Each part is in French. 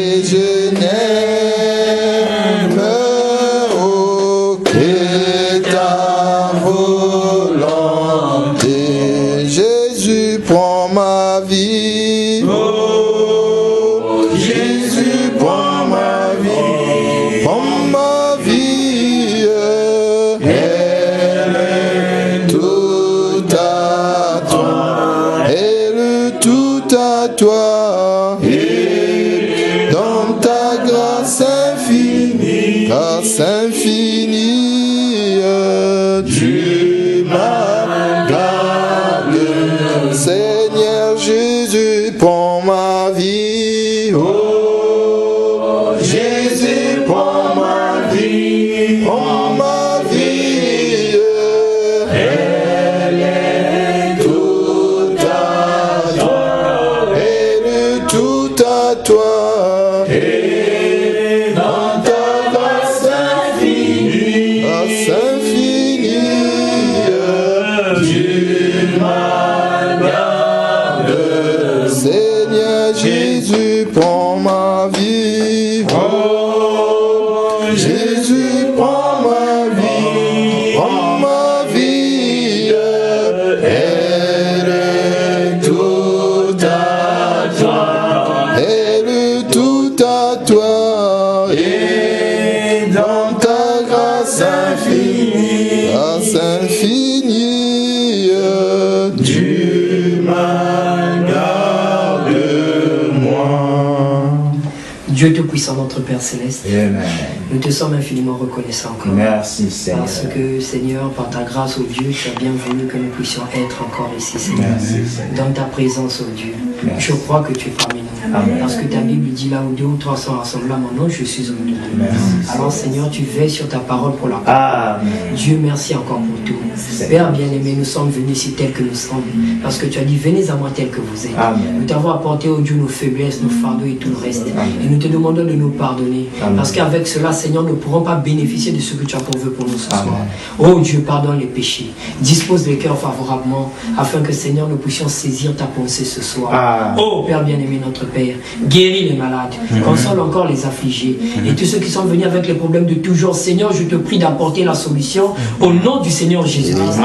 Et je n'aime que ta volonté. Jésus, prends ma vie. Oh, Jésus, prends ma vie. Prends ma vie. Elle est toute à toi. Elle est toute à toi. Et dans ta grâce infinie, tu m'as gardé. Seigneur Jésus, prends ma vie. Oh, Jésus, prends ma vie. Prends ma vie. Elle est toute à toi. Elle est toute à toi. Et dans ta grâce infinie, tu m'as gardé. Seigneur Jésus, prends ma vie. Oh, Jésus, prends ma vie. Prends ma vie. Elle est toute à toi. Elle est toute à toi. Et dans ta grâce infinie, tu m'as gardé moi. Dieu Tout-Puissant, notre Père Céleste, Amen. Nous te sommes infiniment reconnaissants encore. Merci Seigneur. Parce que Seigneur, par ta grâce, oh Dieu, tu as bien voulu que nous puissions être encore ici, Seigneur. Merci, Seigneur. Dans ta présence, oh Dieu. Merci. Je crois que tu es parmi nous. Amen. Parce que ta Bible dit là où 2 ou 3 sont rassemblés à mon nom, je suis au milieu d'eux. Merci. Alors Seigneur, tu veilles sur ta parole pour la Amen. Dieu, merci encore pour tout. Père bien-aimé, nous sommes venus ici tels que nous sommes. Parce que tu as dit, venez à moi tels que vous êtes. Amen. Nous t'avons apporté, oh Dieu, nos faiblesses, nos fardeaux et tout le reste. Amen. Et nous te demandons de nous pardonner. Amen. Parce qu'avec cela, Seigneur, nous ne pourrons pas bénéficier de ce que tu as pourvu pour nous ce Amen. soir. Oh Dieu, pardonne les péchés. Dispose les cœurs favorablement afin que, Seigneur, nous puissions saisir ta pensée ce soir. Amen. Oh Père bien-aimé, notre Père, guéris les malades, console encore les affligés. Et tous ceux qui sont venus avec les problèmes de toujours, Seigneur, je te prie d'apporter la solution au nom du Seigneur Jésus-Christ.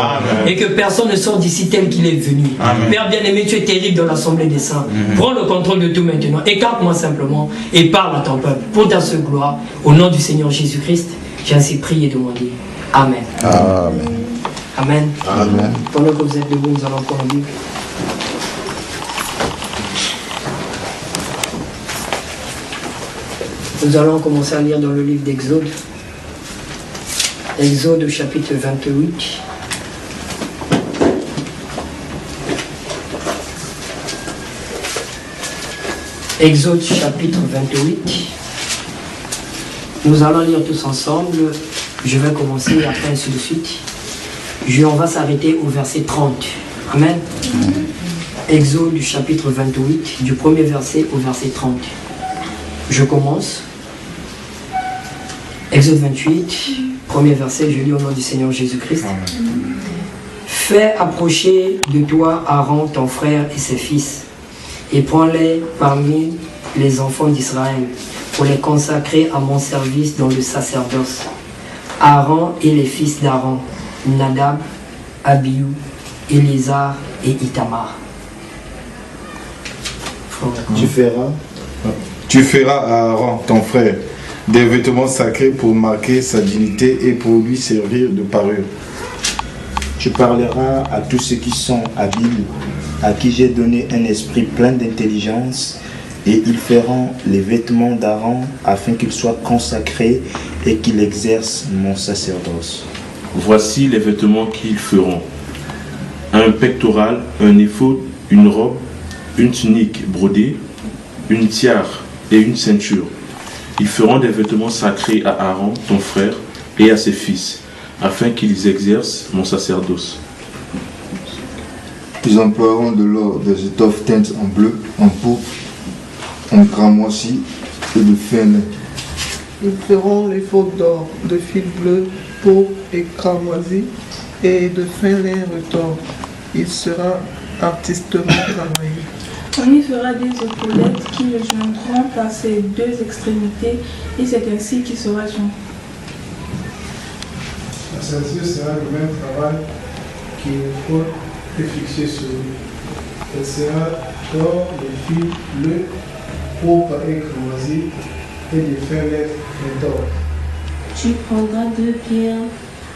Et que personne ne sorte d'ici tel qu'il est venu. Amen. Père bien-aimé, tu es terrible dans l'assemblée des saints. Prends le contrôle de tout maintenant. Écarte-moi simplement et parle à ton peuple pour ta seule gloire. Au nom du Seigneur Jésus-Christ, j'ai ainsi prié et demandé. Amen. Amen. Amen. Amen. Pendant que vous êtes debout, nous allons prendre la Bible. Nous allons commencer à lire dans le livre d'Exode. Exode chapitre 28. Exode chapitre 28. Nous allons lire tous ensemble. Je vais commencer et après ainsi de suite. On va s'arrêter au verset 30. Amen. Exode chapitre 28, du premier verset au verset 30. Je commence. Exode 28, premier verset, je lis au nom du Seigneur Jésus-Christ. Fais approcher de toi Aaron, ton frère et ses fils, et prends-les parmi les enfants d'Israël, pour les consacrer à mon service dans le sacerdoce. Aaron et les fils d'Aaron, Nadab, Abihu, Éléazar et Itamar. Tu feras à Aaron, ton frère, des vêtements sacrés pour marquer sa dignité et pour lui servir de parure. Tu parleras à tous ceux qui sont habiles, à qui j'ai donné un esprit plein d'intelligence, et ils feront les vêtements d'Aaron afin qu'ils soient consacrés et qu'il exerce mon sacerdoce. Voici les vêtements qu'ils feront. Un pectoral, un éphod, une robe, une tunique brodée, une tiare et une ceinture. Ils feront des vêtements sacrés à Aaron, ton frère, et à ses fils, afin qu'ils exercent mon sacerdoce. Ils emploieront de l'or, des étoffes teintes en bleu, en pourpre, en cramoisi et de fin lin. Ils feront les fautes d'or, de fil bleu, pourpre et cramoisi, et de fin lin retors. Il sera artistement travaillé. On y fera des épaulettes qui le joindront par ses deux extrémités, et c'est ainsi qu'il sera joint. La ceinture sera le même travail qui l'épaule est fixé sur lui. Elle sera d'or, de fil bleu, pourpre et cramoisi, et de fer lettres d'or. Tu prendras 2 pierres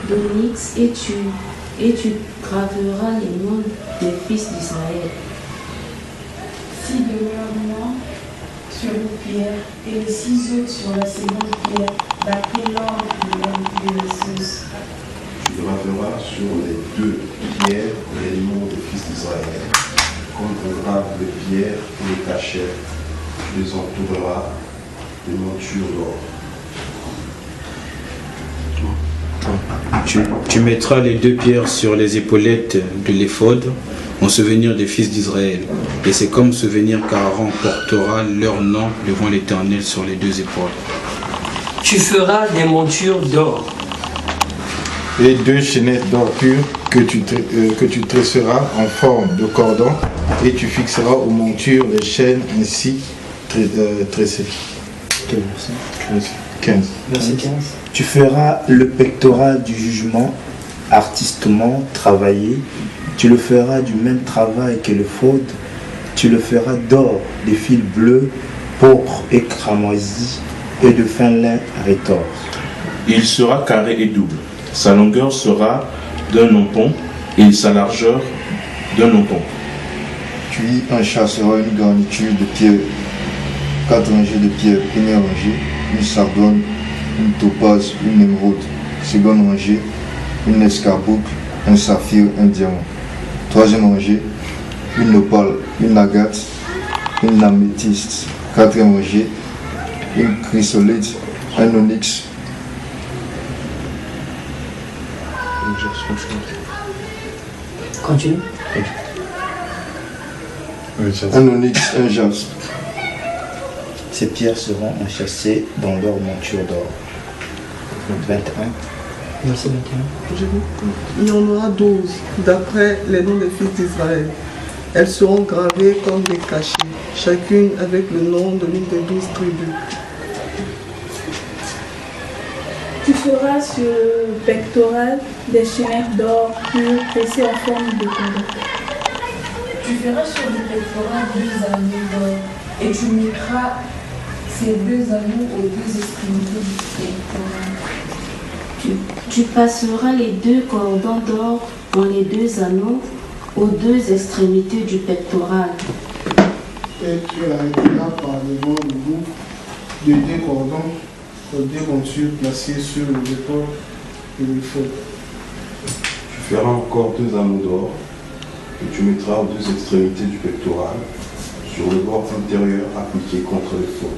d'onyx et tu graveras les noms des fils d'Israël. 6 demeurements sur une pierre et les 6 autres sur la seconde pierre, d'après l'ordre de la sauce. Tu graveras sur les 2 pierres les noms des fils d'Israël. Contre grave les pierres et les cachets, tu les entoureras de montures d'or. Tu mettras les 2 pierres sur les épaulettes de l'éphod en souvenir des fils d'Israël. Et c'est comme souvenir qu'Aaron portera leur nom devant l'Éternel sur les 2 épaules. Tu feras des montures d'or. Et 2 chaînettes d'or pur que tu tresseras en forme de cordon, et tu fixeras aux montures les chaînes ainsi tressées. Quel verset? 15. Verset 15. Tu feras le pectoral du jugement artistement travaillé. Tu le feras du même travail que le faute. Tu le feras d'or, de fil bleu, pourpre et cramoisi, et de fin lin rétorse. Il sera carré et double. Sa longueur sera d'un ompon et sa largeur d'un ompon. Tu y enchâsseras une garniture de pierre, 4 rangées de pierre, première rangée, une sardone, une topaze, une émeraude, seconde rangée, une escarboucle, un saphir, un diamant. Troisième rangée, une opale, une agate, une améthyste. Quatrième rangée, une chrysolite, un onyx. Continue. Un onyx, un jaspe. Ces pierres seront enchâssées dans leur monture d'or. 21. Verset 21. Il y en aura 12, d'après les noms des fils d'Israël. Elles seront gravées comme des cachets, chacune avec le nom de l'une des 12 tribus. Tu feras sur le pectoral des chaînettes d'or pur pressées en forme de cordon. Tu feras sur le pectoral 2 anneaux d'or et tu mettras ces 2 anneaux aux 2 extrémités du pectoral. Tu passeras les 2 cordons d'or dans les 2 anneaux aux 2 extrémités du pectoral. Et tu arrêteras par le vent du bout de 2 cordons aux 2 montures placées sur les épaules et les feux. Tu feras encore 2 anneaux d'or que tu mettras aux 2 extrémités du pectoral, sur le bord intérieur appliqué contre les faux.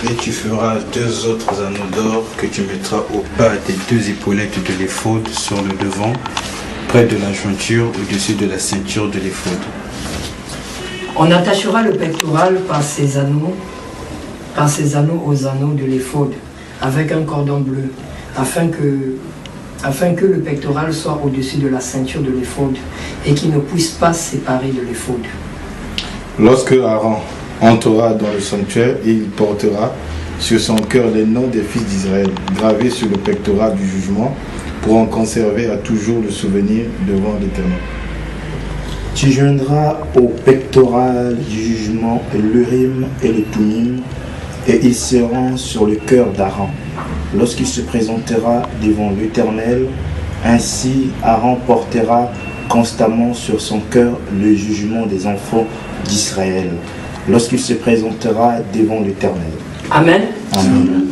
Et tu feras 2 autres anneaux d'or que tu mettras au bas des 2 épaulettes de l'éphod sur le devant, près de la jointure au-dessus de la ceinture de l'éphod. On attachera le pectoral par ses anneaux aux anneaux de l'éphod, avec un cordon bleu, afin que le pectoral soit au-dessus de la ceinture de l'éphod et qu'il ne puisse pas se séparer de l'éphod. Lorsque Aaron entrera dans le sanctuaire, il portera sur son cœur les noms des fils d'Israël, gravés sur le pectoral du jugement, pour en conserver à toujours le souvenir devant l'Éternel. Tu joindras au pectoral du jugement l'Urim et le Thummim, et ils seront sur le cœur d'Aaron, lorsqu'il se présentera devant l'Éternel. Ainsi, Aaron portera constamment sur son cœur le jugement des enfants d'Israël, lorsqu'il se présentera devant l'Éternel. Amen. Amen.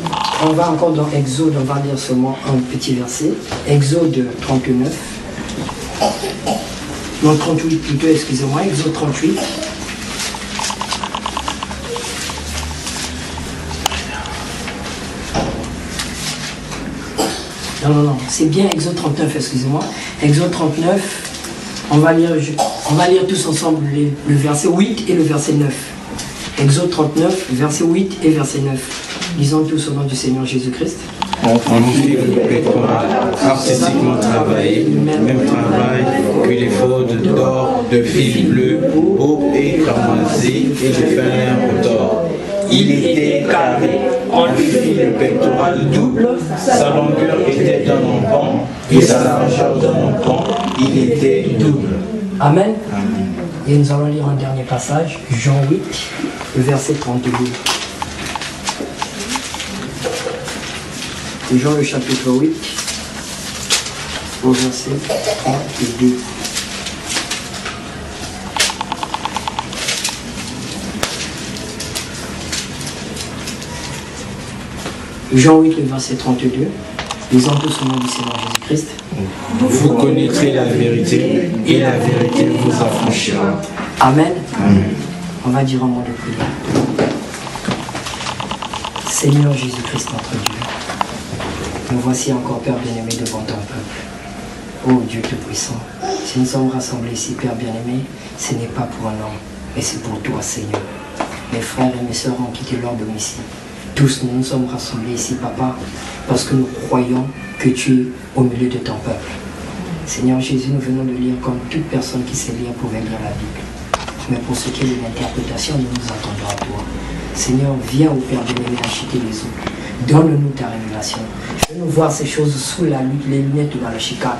On va encore dans Exode, on va lire seulement un petit verset. Exode 39. Non, 38 plutôt, excusez-moi. Exode 38. Non, c'est bien Exode 39, excusez-moi. Exode 39, on va lire tous ensemble le verset 8 et le verset 9. Exode 39, verset 8 et verset 9. Lisons tous au nom du Seigneur Jésus-Christ. En fit le pectoral, artistiquement travaillé, même travail que l'éphod d'or, de fil bleu, beau et carmesí et de fer d'or. Il était carré, on lui fit le pectoral double, sa longueur était d'un empan et sa largeur d'un empan, il était double. Amen. Et nous allons lire un dernier passage, Jean 8, le verset 32. Jean le chapitre 8, au verset 32. Jean 8, le verset 32. Lisons tous au nom du Seigneur Jésus-Christ. Vous connaîtrez la vérité et la vérité vous affranchira. Amen. Amen. On va dire un mot de prière. Seigneur Jésus-Christ, notre Dieu, nous voici encore, Père bien-aimé, devant ton peuple. Ô Dieu Tout-Puissant, si nous sommes rassemblés ici, Père bien-aimé, ce n'est pas pour un homme, mais c'est pour toi, Seigneur. Mes frères et mes sœurs ont quitté leur domicile. Tous nous nous sommes rassemblés ici, Papa, parce que nous croyons que tu es au milieu de ton peuple. Seigneur Jésus, nous venons de lire comme toute personne qui sait lire pouvait lire la Bible. Mais pour ce qui est de l'interprétation, nous nous attendons à toi. Seigneur, viens au Père bien-aimé acheter les eaux. Donne-nous ta révélation. Fais-nous voir ces choses sous les lunettes de Malachie 4,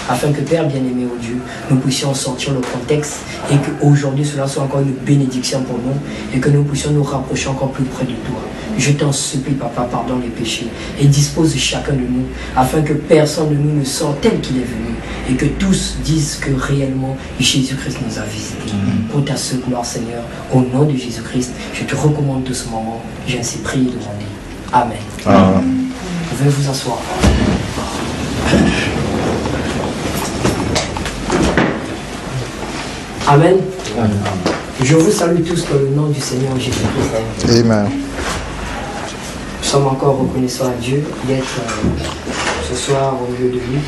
afin que, Père bien-aimé, oh Dieu, nous puissions sortir le contexte et qu'aujourd'hui cela soit encore une bénédiction pour nous et que nous puissions nous rapprocher encore plus près de toi. Je t'en supplie, Papa, pardonne les péchés et dispose chacun de nous afin que personne de nous ne sorte tel qu'il est venu et que tous disent que réellement Jésus-Christ nous a visités. Pour ta seule gloire, Seigneur, au nom de Jésus-Christ, je te recommande tout ce moment. J'ai ainsi prié et demandé. Amen. Amen. Vous pouvez vous asseoir. Amen. Je vous salue tous dans le nom du Seigneur Jésus-Christ. Amen. Nous sommes encore reconnaissants à Dieu d'être ce soir au milieu de lui.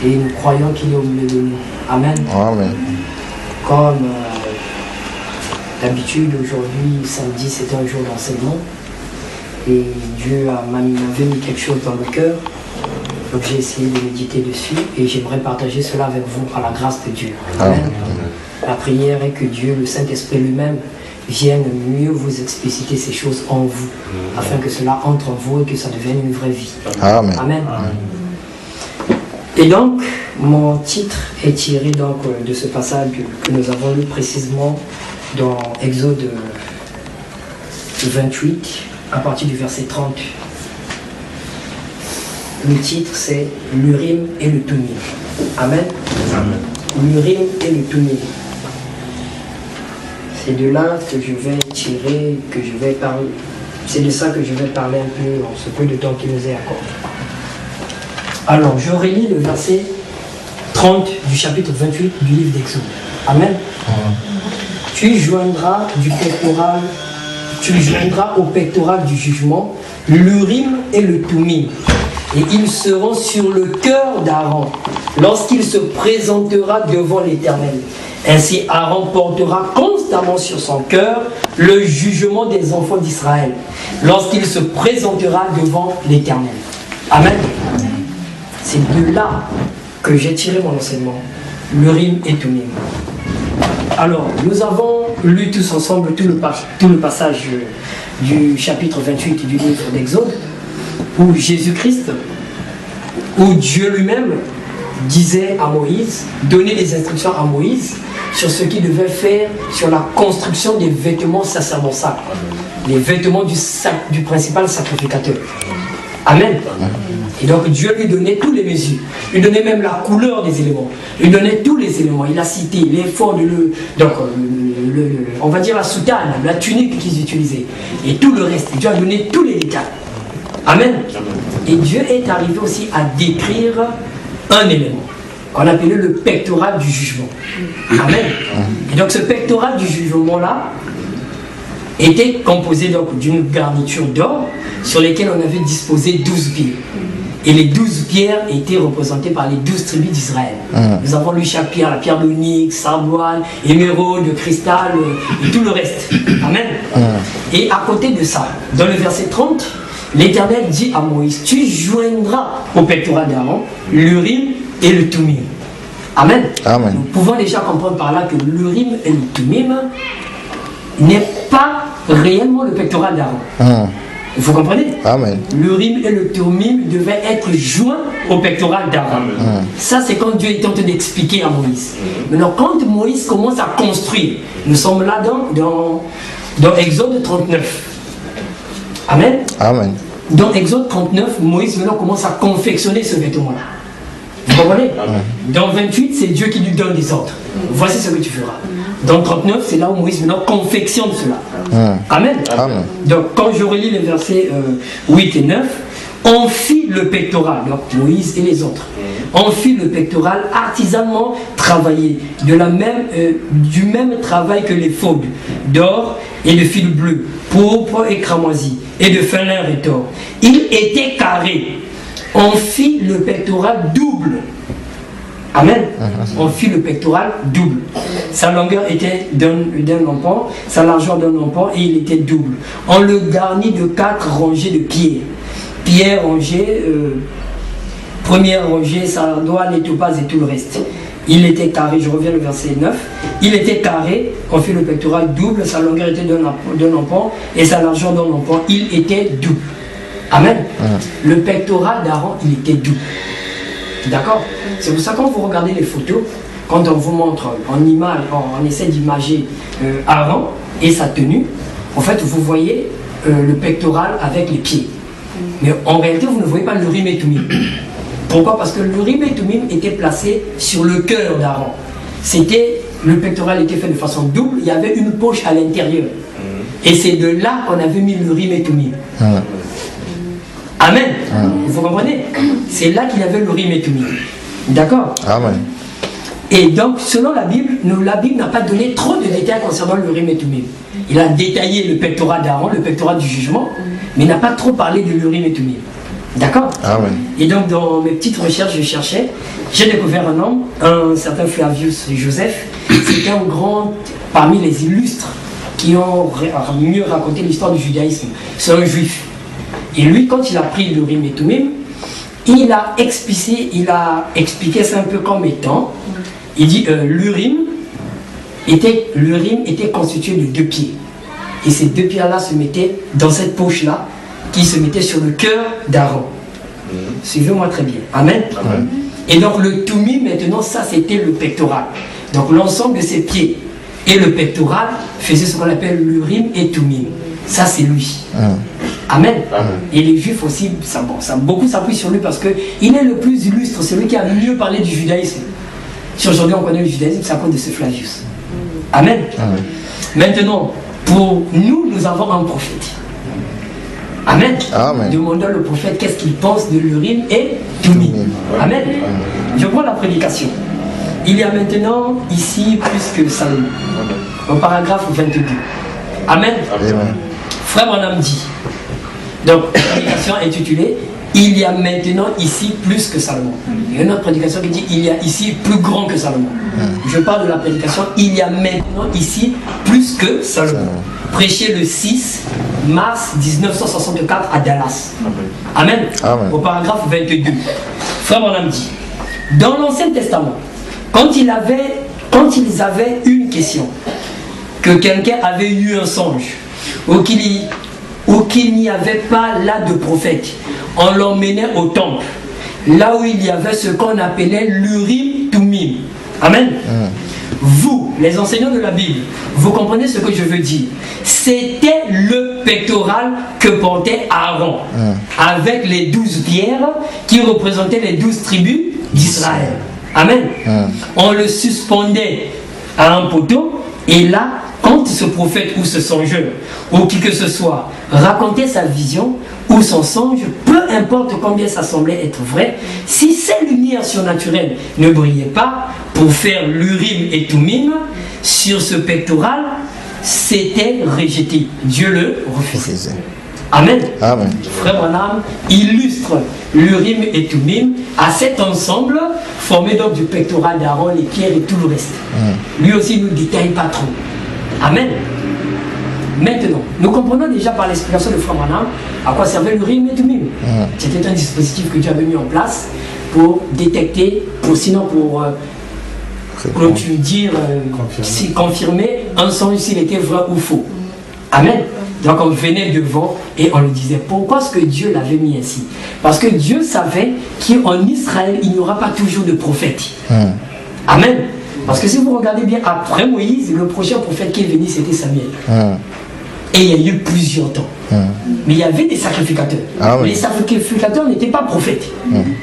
Et nous croyons qu'il est au milieu de nous. Amen. Amen. Comme d'habitude, aujourd'hui, samedi, c'était un jour d'enseignement. Et Dieu m'avait mis quelque chose dans le cœur. Donc j'ai essayé de méditer dessus et j'aimerais partager cela avec vous par la grâce de Dieu. Amen. La prière est que Dieu, le Saint-Esprit lui-même, vienne mieux vous expliciter ces choses en vous, afin que cela entre en vous et que ça devienne une vraie vie. Amen. Amen. Et donc, mon titre est tiré donc de ce passage que nous avons lu précisément dans Exode 28, à partir du verset 30. Le titre c'est l'Urim et le Thummim. Amen. Amen. L'Urim et le Thummim. C'est de là que je vais tirer, que je vais parler. C'est de ça que je vais parler un peu en ce peu de temps qui nous est accordé. Alors, je relis le verset 30 du chapitre 28 du livre d'Exode. Amen. Tu joindras au pectoral du jugement l'Urim et le Thummim. Et ils seront sur le cœur d'Aaron lorsqu'il se présentera devant l'Éternel. Ainsi Aaron portera constamment sur son cœur le jugement des enfants d'Israël lorsqu'il se présentera devant l'Éternel. Amen. C'est de là que j'ai tiré mon enseignement, l'Urim et Thummim. Alors, nous avons lu tous ensemble tout le passage du chapitre 28 du livre d'Exode, où Jésus-Christ, où Dieu lui-même disait à Moïse, donnait des instructions à Moïse sur ce qu'il devait faire sur la construction des vêtements sacerdotaux, les vêtements du principal sacrificateur. Amen. Et donc Dieu lui donnait tous les mesures. Il donnait même la couleur des éléments. Il donnait tous les éléments. Il a cité l'effort on va dire la soutane, la tunique qu'ils utilisaient. Et tout le reste. Dieu a donné tous les détails. Amen. Et Dieu est arrivé aussi à décrire un élément qu'on appelait le pectoral du jugement. Amen. Et donc ce pectoral du jugement-là était composé donc d'une garniture d'or sur lesquelles on avait disposé 12 pierres. Et les 12 pierres étaient représentées par les 12 tribus d'Israël. Nous avons lu chaque pierre, la pierre d'onyx, sardoine, émeraude, cristal et tout le reste. Amen. Et à côté de ça, dans le verset 30, l'Éternel dit à Moïse, tu joindras au pectoral d'Aaron l'Urim et le Thummim. Amen. Amen. Nous pouvons déjà comprendre par là que l'Urim et le Thummim n'est pas réellement le pectoral d'Aaron. Vous comprenez? Amen. L'Urim et le Thummim devaient être joints au pectoral d'Aaron. Ça, c'est quand Dieu est en train d'expliquer à Moïse. Maintenant, quand Moïse commence à construire, nous sommes là dans Exode 39. Amen. Amen. Dans Exode 39, Moïse maintenant commence à confectionner ce vêtement-là. Vous comprenez? Dans 28, c'est Dieu qui lui donne des ordres. Voici ce que tu feras. Dans 39, c'est là où Moïse maintenant confectionne cela. Amen. Amen. Donc quand je relis les versets 8 et 9, on fit le pectoral, donc Moïse et les autres, on fit le pectoral artisanement travaillé, du même travail que les faudes, d'or et de fil bleu, pourpre et cramoisi, et de fin lin rétor. Il était carré. On fit le pectoral double. Amen. On fit le pectoral double. Sa longueur était d'un empan, sa largeur d'un empan, et il était double. On le garnit de 4 rangées de pierres. Pierre rangée, première rangée, sardoine et topaz et tout le reste. Il était carré, je reviens au verset 9. Il était carré, on fit le pectoral double, sa longueur était d'un empan et sa largeur d'un empan. Il était double. Amen. Le pectoral d'Aaron, il était double. D'accord? C'est pour ça que quand vous regardez les photos, quand on vous montre en image, on essaie d'imager Aaron et sa tenue, en fait vous voyez le pectoral avec les pieds. Mais en réalité vous ne voyez pas l'Urim et Thummim. Pourquoi? Parce que l'Urim et Thummim était placé sur le cœur d'Aaron. Le pectoral était fait de façon double, il y avait une poche à l'intérieur. Et c'est de là qu'on avait mis l'Urim et Thummim. Amen. Vous comprenez? C'est là qu'il y avait l'Urim et Thummim. D'accord? Amen. Et donc, selon la Bible, la Bible n'a pas donné trop de détails concernant l'Urim et Thummim. Il a détaillé le pectoral d'Aaron, le pectoral du jugement, mais il n'a pas trop parlé de l'Urim et Thummim. D'accord? Amen. Et donc, dans mes petites recherches, j'ai découvert un homme, un certain Flavius Joseph. C'était un grand, parmi les illustres qui ont mieux raconté l'histoire du judaïsme. C'est un juif. Et lui, quand il a pris l'Urim et Thummim, il a expliqué ça un peu comme étant, il dit l'Urim était constitué de 2 pieds. Et ces 2 pierres-là se mettaient dans cette poche-là, qui se mettait sur le cœur d'Aaron. Suivez-moi très bien. Amen. Amen. Et donc le Thummim, maintenant, ça c'était le pectoral. Donc l'ensemble de ses pieds et le pectoral faisaient ce qu'on appelle l'Urim et Thummim. Ça c'est lui. Amen. Amen. Et les Juifs aussi, beaucoup s'appuient sur lui parce qu'il est le plus illustre, celui qui a mieux parlé du judaïsme. Si aujourd'hui on connaît le judaïsme, c'est à cause de ce Flavius. Amen. Amen. Maintenant, pour nous, nous avons un prophète. Amen. Amen. Demandons au prophète qu'est-ce qu'il pense de l'Urim et Thummim. Amen. Amen. Je prends la prédication. Il y a maintenant ici plus que Salomon. Au paragraphe 22. Amen. Amen. Frère Branham dit. Donc, la prédication est intitulée il y a maintenant ici plus que Salomon. Il y a une autre prédication qui dit il y a ici plus grand que Salomon. Je parle de la prédication il y a maintenant ici plus que Salomon. Prêché le 6 mars 1964 à Dallas. Amen. Amen. Au paragraphe 22. Frère Branham dit dans l'Ancien Testament, quand ils avaient une question, que quelqu'un avait eu un songe, ou qu'il n'y avait pas là de prophète, on l'emmenait au temple, là où il y avait ce qu'on appelait l'Urim Thummim. Amen. Vous, les enseignants de la Bible, vous comprenez ce que je veux dire? C'était le pectoral que portait Aaron, avec les 12 pierres qui représentaient les 12 tribus d'Israël. Amen. On le suspendait à un poteau, et là, quand ce prophète ou ce songeur, ou qui que ce soit, racontait sa vision ou son songe, peu importe combien ça semblait être vrai, si cette lumière surnaturelle ne brillait pas pour faire l'Urim et Thummim sur ce pectoral, c'était rejeté. Dieu le refusait. Amen. Amen. Frère Branham illustre l'Urim et Thummim à cet ensemble formé donc du pectoral d'Aaron, les pierres et tout le reste. Lui aussi ne détaille pas trop. Amen. Maintenant, nous comprenons déjà par l'explication de Frère Branham à quoi servait l'Urim et Thummim. C'était un dispositif que Dieu avait mis en place pour détecter, confirmer un songe s'il était vrai ou faux. Amen. Donc on venait devant et on lui disait pourquoi est-ce que Dieu l'avait mis ainsi? Parce que Dieu savait qu'en Israël il n'y aura pas toujours de prophète. Amen. Parce que si vous regardez bien, après Moïse, le prochain prophète qui est venu, c'était Samuel. Et il y a eu plusieurs temps. Mais il y avait des sacrificateurs. Les sacrificateurs n'étaient pas prophètes.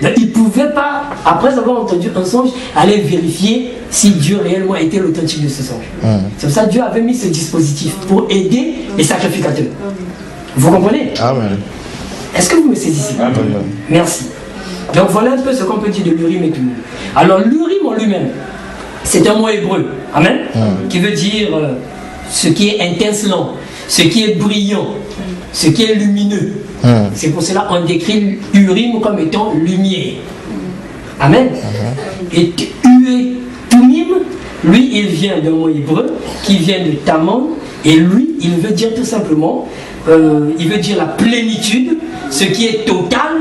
Donc, ils ne pouvaient pas, après avoir entendu un songe, aller vérifier si Dieu réellement était l'authentique de ce songe. C'est pour ça que Dieu avait mis ce dispositif pour aider les sacrificateurs. Vous comprenez? Est-ce que vous me saisissez? Merci. Donc voilà un peu ce qu'on peut dire de l'Urim et Thummim. Alors l'Urim en lui-même, c'est un mot hébreu, amen, qui veut dire ce qui est étincelant, ce qui est brillant, ce qui est lumineux. C'est pour cela qu'on décrit Urim comme étant lumière. Amen. Et Thummim, lui, il vient d'un mot hébreu qui vient de Taman, et lui, il veut dire tout simplement, il veut dire la plénitude, ce qui est total,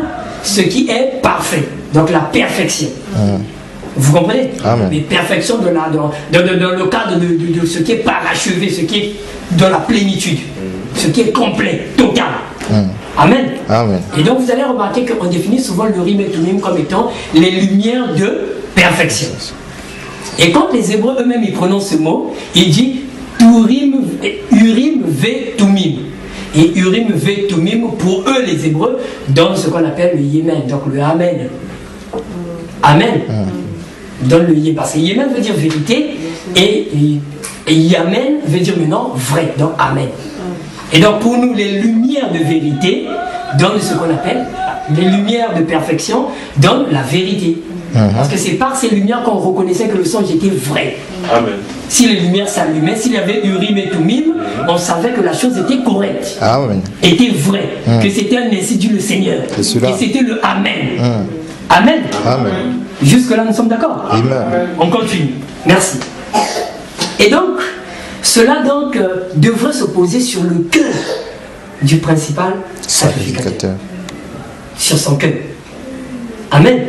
ce qui est parfait. Donc la perfection. Vous comprenez? Mais perfection dans le cadre de ce qui est parachevé, ce qui est dans la plénitude, ce qui est complet, total. Amen. Et donc vous allez remarquer qu'on définit souvent l'Urim et Thummim comme étant les lumières de perfection. Et quand les Hébreux eux-mêmes ils prononcent ce mot, ils disent Urim ve Thummim. Et Urim ve Thummim, pour eux les Hébreux, donnent ce qu'on appelle le Yémen, donc le Amen. Amen. Donne le Yémen, parce que Yémen veut dire vérité et Yamen veut dire maintenant vrai, donc Amen. Et donc pour nous, les lumières de vérité donnent ce qu'on appelle les lumières de perfection, donnent la vérité. Parce que c'est par ces lumières qu'on reconnaissait que le songe était vrai. Amen. Si les lumières s'allumaient, s'il y avait Urim et Thummim, on savait que la chose était correcte, était vraie, que c'était un ainsi dit le Seigneur, et c'était le Amen. Amen. Jusque-là, nous sommes d'accord? On continue. Merci. Et donc, cela donc devrait se poser sur le cœur du principal sacrificateur. Sur son cœur. Amen.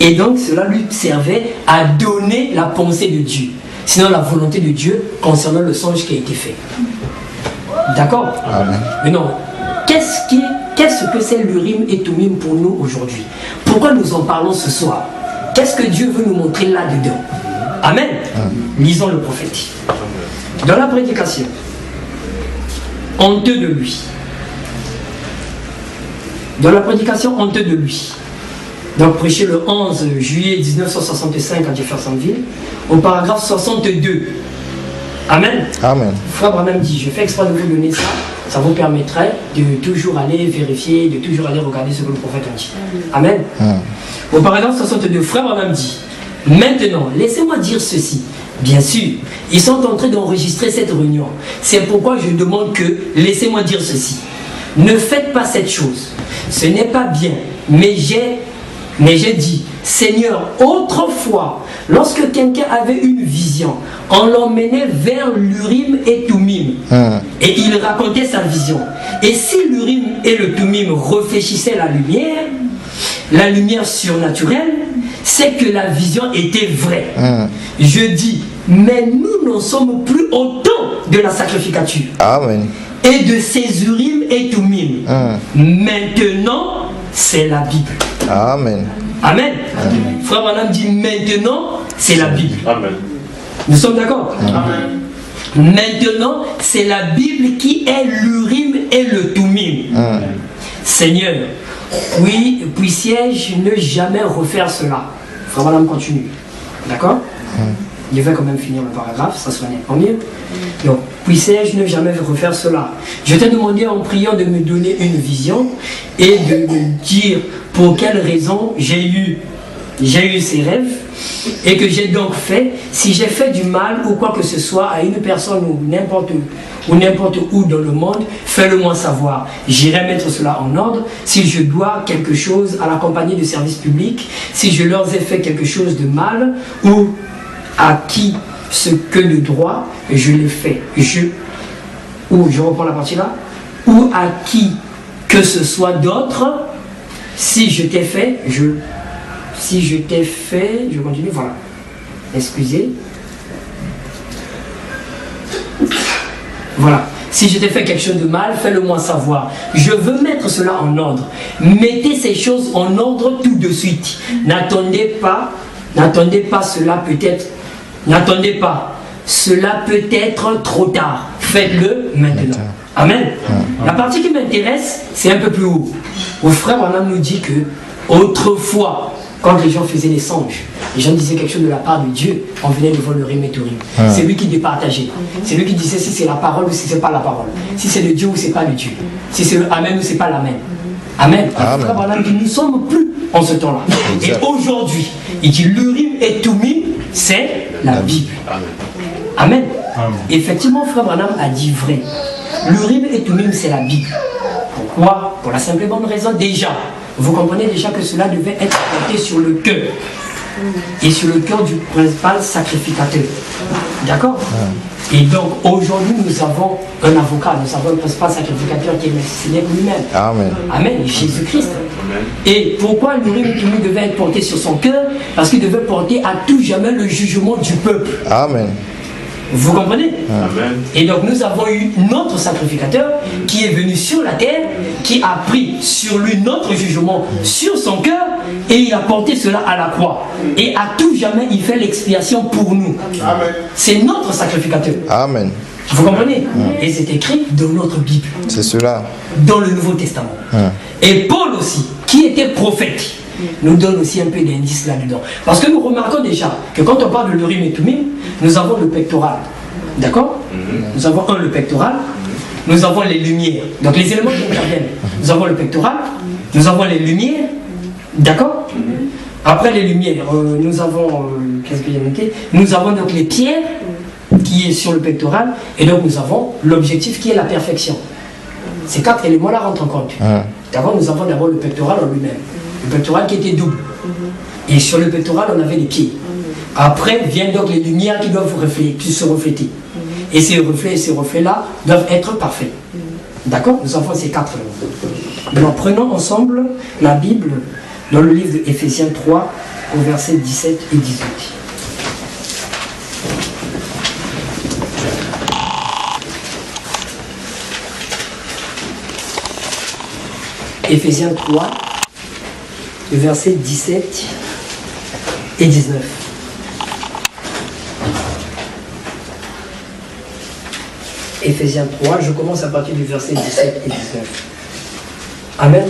Et donc, cela lui servait à donner la pensée de Dieu. Sinon, la volonté de Dieu concernant le songe qui a été fait. D'accord? Mais non. Qu'est-ce que c'est l'Urim et Thummim pour nous aujourd'hui? Pourquoi nous en parlons ce soir? Qu'est-ce que Dieu veut nous montrer là-dedans? Amen. Lisons le prophète. Dans la prédication, honteux de lui. Dans la prédication, honteux de lui. Donc prêché le 11 juillet 1965 à Jeffersonville, au paragraphe 62. Amen. Frère Branham dit, je fais exprès de vous donner ça, ça vous permettrait de toujours aller vérifier, de toujours aller regarder ce que le prophète a dit. Amen. Au paragraphe 62, Frère Branham dit, maintenant, laissez-moi dire ceci. Bien sûr, ils sont en train d'enregistrer cette réunion. C'est pourquoi je demande que, laissez-moi dire ceci. Ne faites pas cette chose. Ce n'est pas bien, mais j'ai dit, Seigneur, autrefois, lorsque quelqu'un avait une vision, on l'emmenait vers l'Urim et Thummim. Et il racontait sa vision. Et si l'Urim et le Thummim réfléchissaient la lumière surnaturelle, c'est que la vision était vraie. Je dis, mais nous n'en sommes plus au temps de la sacrificature. Et de ces Urim et Thummim. Maintenant, c'est la Bible. Amen. Frère Branham dit maintenant, c'est la Bible. Nous sommes d'accord? Maintenant, c'est la Bible qui est l'Urim et le Thummim. Seigneur, puissiez-je ne jamais refaire cela? Frère Branham continue. D'accord? Je vais quand même finir le paragraphe, ça sera nettement mieux. Donc, puissais-je ne jamais refaire cela? Je t'ai demandé en priant de me donner une vision et de me dire pour quelle raison j'ai eu ces rêves et que j'ai donc fait. Si j'ai fait du mal ou quoi que ce soit à une personne ou n'importe où dans le monde, fais-le-moi savoir. J'irai mettre cela en ordre. Si je dois quelque chose à la compagnie de service public, si je leur ai fait quelque chose de mal ou à qui ce que de droit, je l'ai fait. ou je reprends la partie là, ou à qui que ce soit d'autre, si je t'ai fait, je continue, voilà. Excusez. Voilà. Si je t'ai fait quelque chose de mal, fais-le-moi savoir. Je veux mettre cela en ordre. Mettez ces choses en ordre tout de suite. N'attendez pas cela peut-être. N'attendez pas. Cela peut être trop tard. Faites-le maintenant. Amen. La partie qui m'intéresse, c'est un peu plus haut. Au frère Branham nous dit que autrefois, quand les gens faisaient les songes, les gens disaient quelque chose de la part de Dieu, on venait devant le Rime et Tourim. C'est lui qui départageait. C'est lui qui disait si c'est la parole ou si c'est pas la parole. Si c'est le Dieu ou c'est pas le Dieu. Si c'est le Amen ou c'est pas l'Amen. Amen. Le frère Branham dit nous ne sommes plus en ce temps-là. Et aujourd'hui, il dit l'Urim et Tumim, c'est la Bible. Amen. Effectivement, frère Branham a dit vrai. L'Urim et Tumim, c'est la Bible. Pourquoi? Pour la simple et bonne raison, déjà, vous comprenez déjà que cela devait être porté sur le cœur. Et sur le cœur du principal sacrificateur. D'accord? Et donc, aujourd'hui, nous avons un avocat, nous avons un principal sacrificateur qui est Melchisedec lui-même. Amen. Amen, Jésus-Christ. Et pourquoi l'Urim et Tumim devait être porté sur son cœur? Parce qu'il devait porter à tout jamais le jugement du peuple. Amen. Vous comprenez? Amen. Et donc nous avons eu notre sacrificateur qui est venu sur la terre, qui a pris sur lui notre jugement sur son cœur et il a porté cela à la croix. Et à tout jamais il fait l'expiation pour nous. C'est notre sacrificateur. Amen. Vous comprenez? Et c'est écrit dans notre Bible. C'est cela. Dans le Nouveau Testament. Et Paul aussi, qui était prophète, nous donne aussi un peu d'indices là-dedans. Parce que nous remarquons déjà que quand on parle de l'Urim et Tumim, nous avons le pectoral. D'accord? Nous avons le pectoral, nous avons les lumières. Donc les éléments qui interviennent. Nous avons le pectoral, nous avons les lumières. D'accord? Après les lumières, nous avons, qu'est-ce que j'ai noté? Nous avons donc les pierres qui est sur le pectoral, et donc nous avons l'objectif qui est la perfection. Ces 4 éléments-là rentrent en compte. D'abord, nous avons d'abord le pectoral en lui-même. Le pectoral qui était double. Et sur le pectoral, on avait les pieds. Après, viennent donc les lumières qui doivent se refléter. Et ces reflets-là doivent être parfaits. D'accord? Nous avons ces 4 éléments. Nous prenons ensemble la Bible dans le livre de Éphésiens 3, au verset 17 et 18. Éphésiens 3, versets 17 et 19. Éphésiens 3, je commence à partir du verset 17 et 19. Amen.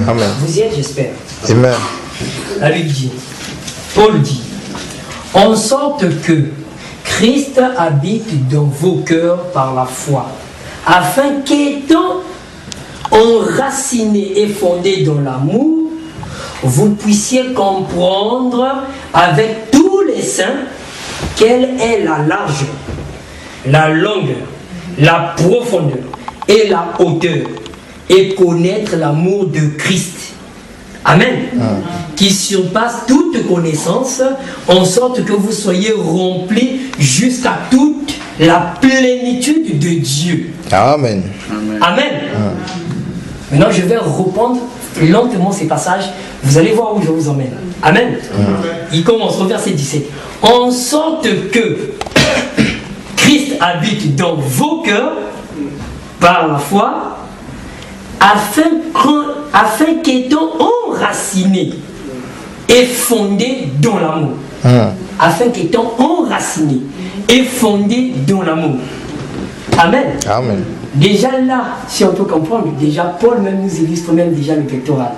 Amen. Vous y êtes, j'espère. Amen. La Bible dit, Paul dit, en sorte que Christ habite dans vos cœurs par la foi, afin qu'étant enracinés et fondés dans l'amour, vous puissiez comprendre avec tous les saints quelle est la largeur, la longueur, la profondeur et la hauteur, et connaître l'amour de Christ. Amen. Qui surpasse toute connaissance, en sorte que vous soyez remplis jusqu'à toute la plénitude de Dieu. Amen. Amen. Maintenant, je vais reprendre lentement ces passages. Vous allez voir où je vous emmène. Amen. Il commence au verset 17. En sorte que Christ habite dans vos cœurs par la foi, afin qu'étant enracinés et fondés dans l'amour. Afin qu'étant enracinés et fondés dans l'amour. Amen. Amen. Déjà là, si on peut comprendre, déjà Paul même nous illustre même déjà le pectoral.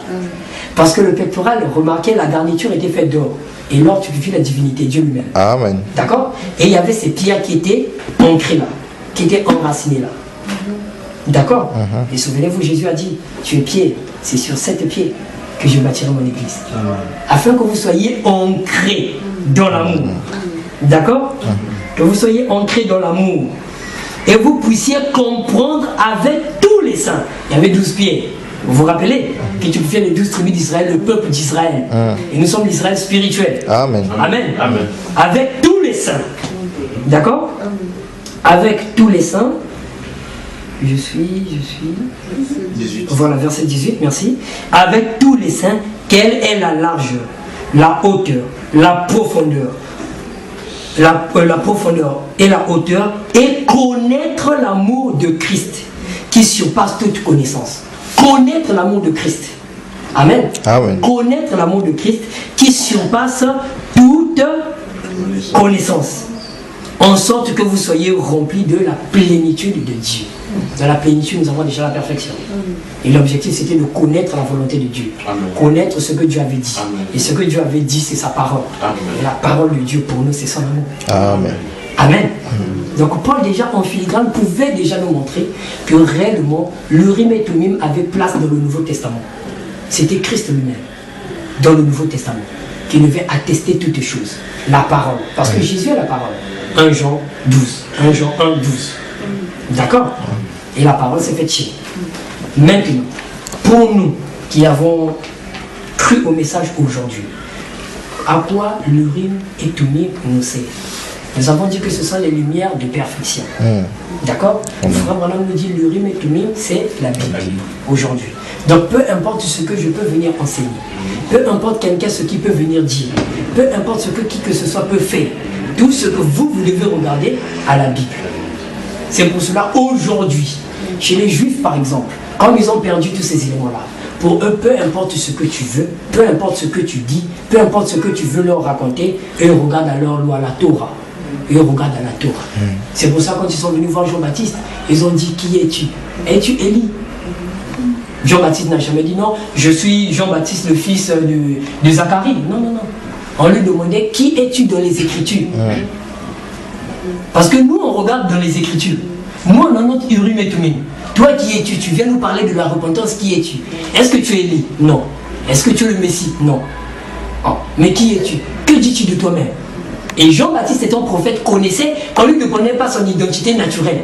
Parce que le pectoral, remarquez, la garniture était faite d'or. Et l'or typifie la divinité, Dieu lui-même. Amen. D'accord? Et il y avait ces pierres qui étaient ancrées là, qui étaient enracinées là. D'accord? Et souvenez-vous, Jésus a dit, tu es pierre, c'est sur cette pierre que je bâtirai mon église. Afin que vous soyez ancrés dans l'amour. D'accord? Que vous soyez ancrés dans l'amour. Et vous puissiez comprendre avec tous les saints. Il y avait 12 pierres. Vous vous rappelez que tu fais les 12 tribus d'Israël, le peuple d'Israël. Et nous sommes l'Israël spirituel. Amen. Amen. Amen. Avec tous les saints. D'accord? Avec tous les saints, Je suis. 18. Voilà, verset 18, merci. Avec tous les saints, quelle est la largeur, la hauteur, la profondeur, la profondeur et la hauteur, et connaître l'amour de Christ qui surpasse toute connaissance. Connaître l'amour de Christ. Amen. Amen. Connaître l'amour de Christ qui surpasse toute connaissance. En sorte que vous soyez remplis de la plénitude de Dieu. Dans la plénitude, nous avons déjà la perfection. Et l'objectif, c'était de connaître la volonté de Dieu. Amen. Connaître ce que Dieu avait dit. Amen. Et ce que Dieu avait dit, c'est sa parole. Amen. Et la parole de Dieu pour nous, c'est son amour. Amen. Amen. Donc Paul déjà en filigrane pouvait déjà nous montrer que réellement l'Urim et Thummim avait place dans le Nouveau Testament. C'était Christ lui-même dans le Nouveau Testament qui devait attester toutes choses. La parole. Parce que Jésus est la parole. 1 Jean 12. 1 Jean 1, 12. D'accord? Et la parole s'est faite chair. Maintenant, pour nous qui avons cru au message aujourd'hui, à quoi l'Urim et Thummim nous sert? Nous avons dit que ce sont les lumières de perfection. D'accord? Le frère Branham nous dit l'Urim et Thummim, c'est la Bible aujourd'hui. Donc peu importe ce que je peux venir enseigner, peu importe quelqu'un ce qu'il peut venir dire, peu importe ce que qui que ce soit peut faire, tout ce que vous devez regarder à la Bible. C'est pour cela aujourd'hui, chez les Juifs par exemple, comme ils ont perdu tous ces éléments-là, pour eux, peu importe ce que tu veux, peu importe ce que tu dis, peu importe ce que tu veux leur raconter, eux regardent à leur loi, la Torah. Eux regardent à la Torah. C'est pour ça quand ils sont venus voir Jean-Baptiste, ils ont dit, qui es-tu? Es-tu Élie? Jean-Baptiste n'a jamais dit non, je suis Jean-Baptiste, le fils de Zacharie. Non, non, non. On lui demandait, qui es-tu dans les Écritures? Parce que nous, on regarde dans les Écritures. Nous, on a notre Urim et Thummim. Toi, qui es-tu? Tu viens nous parler de la repentance, qui es-tu? Est-ce que tu es Élie? Non. Est-ce que tu es le Messie? Non. Oh. Mais qui es-tu? Que dis-tu de toi-même? Et Jean-Baptiste étant prophète connaissait, quand lui ne connaît pas son identité naturelle.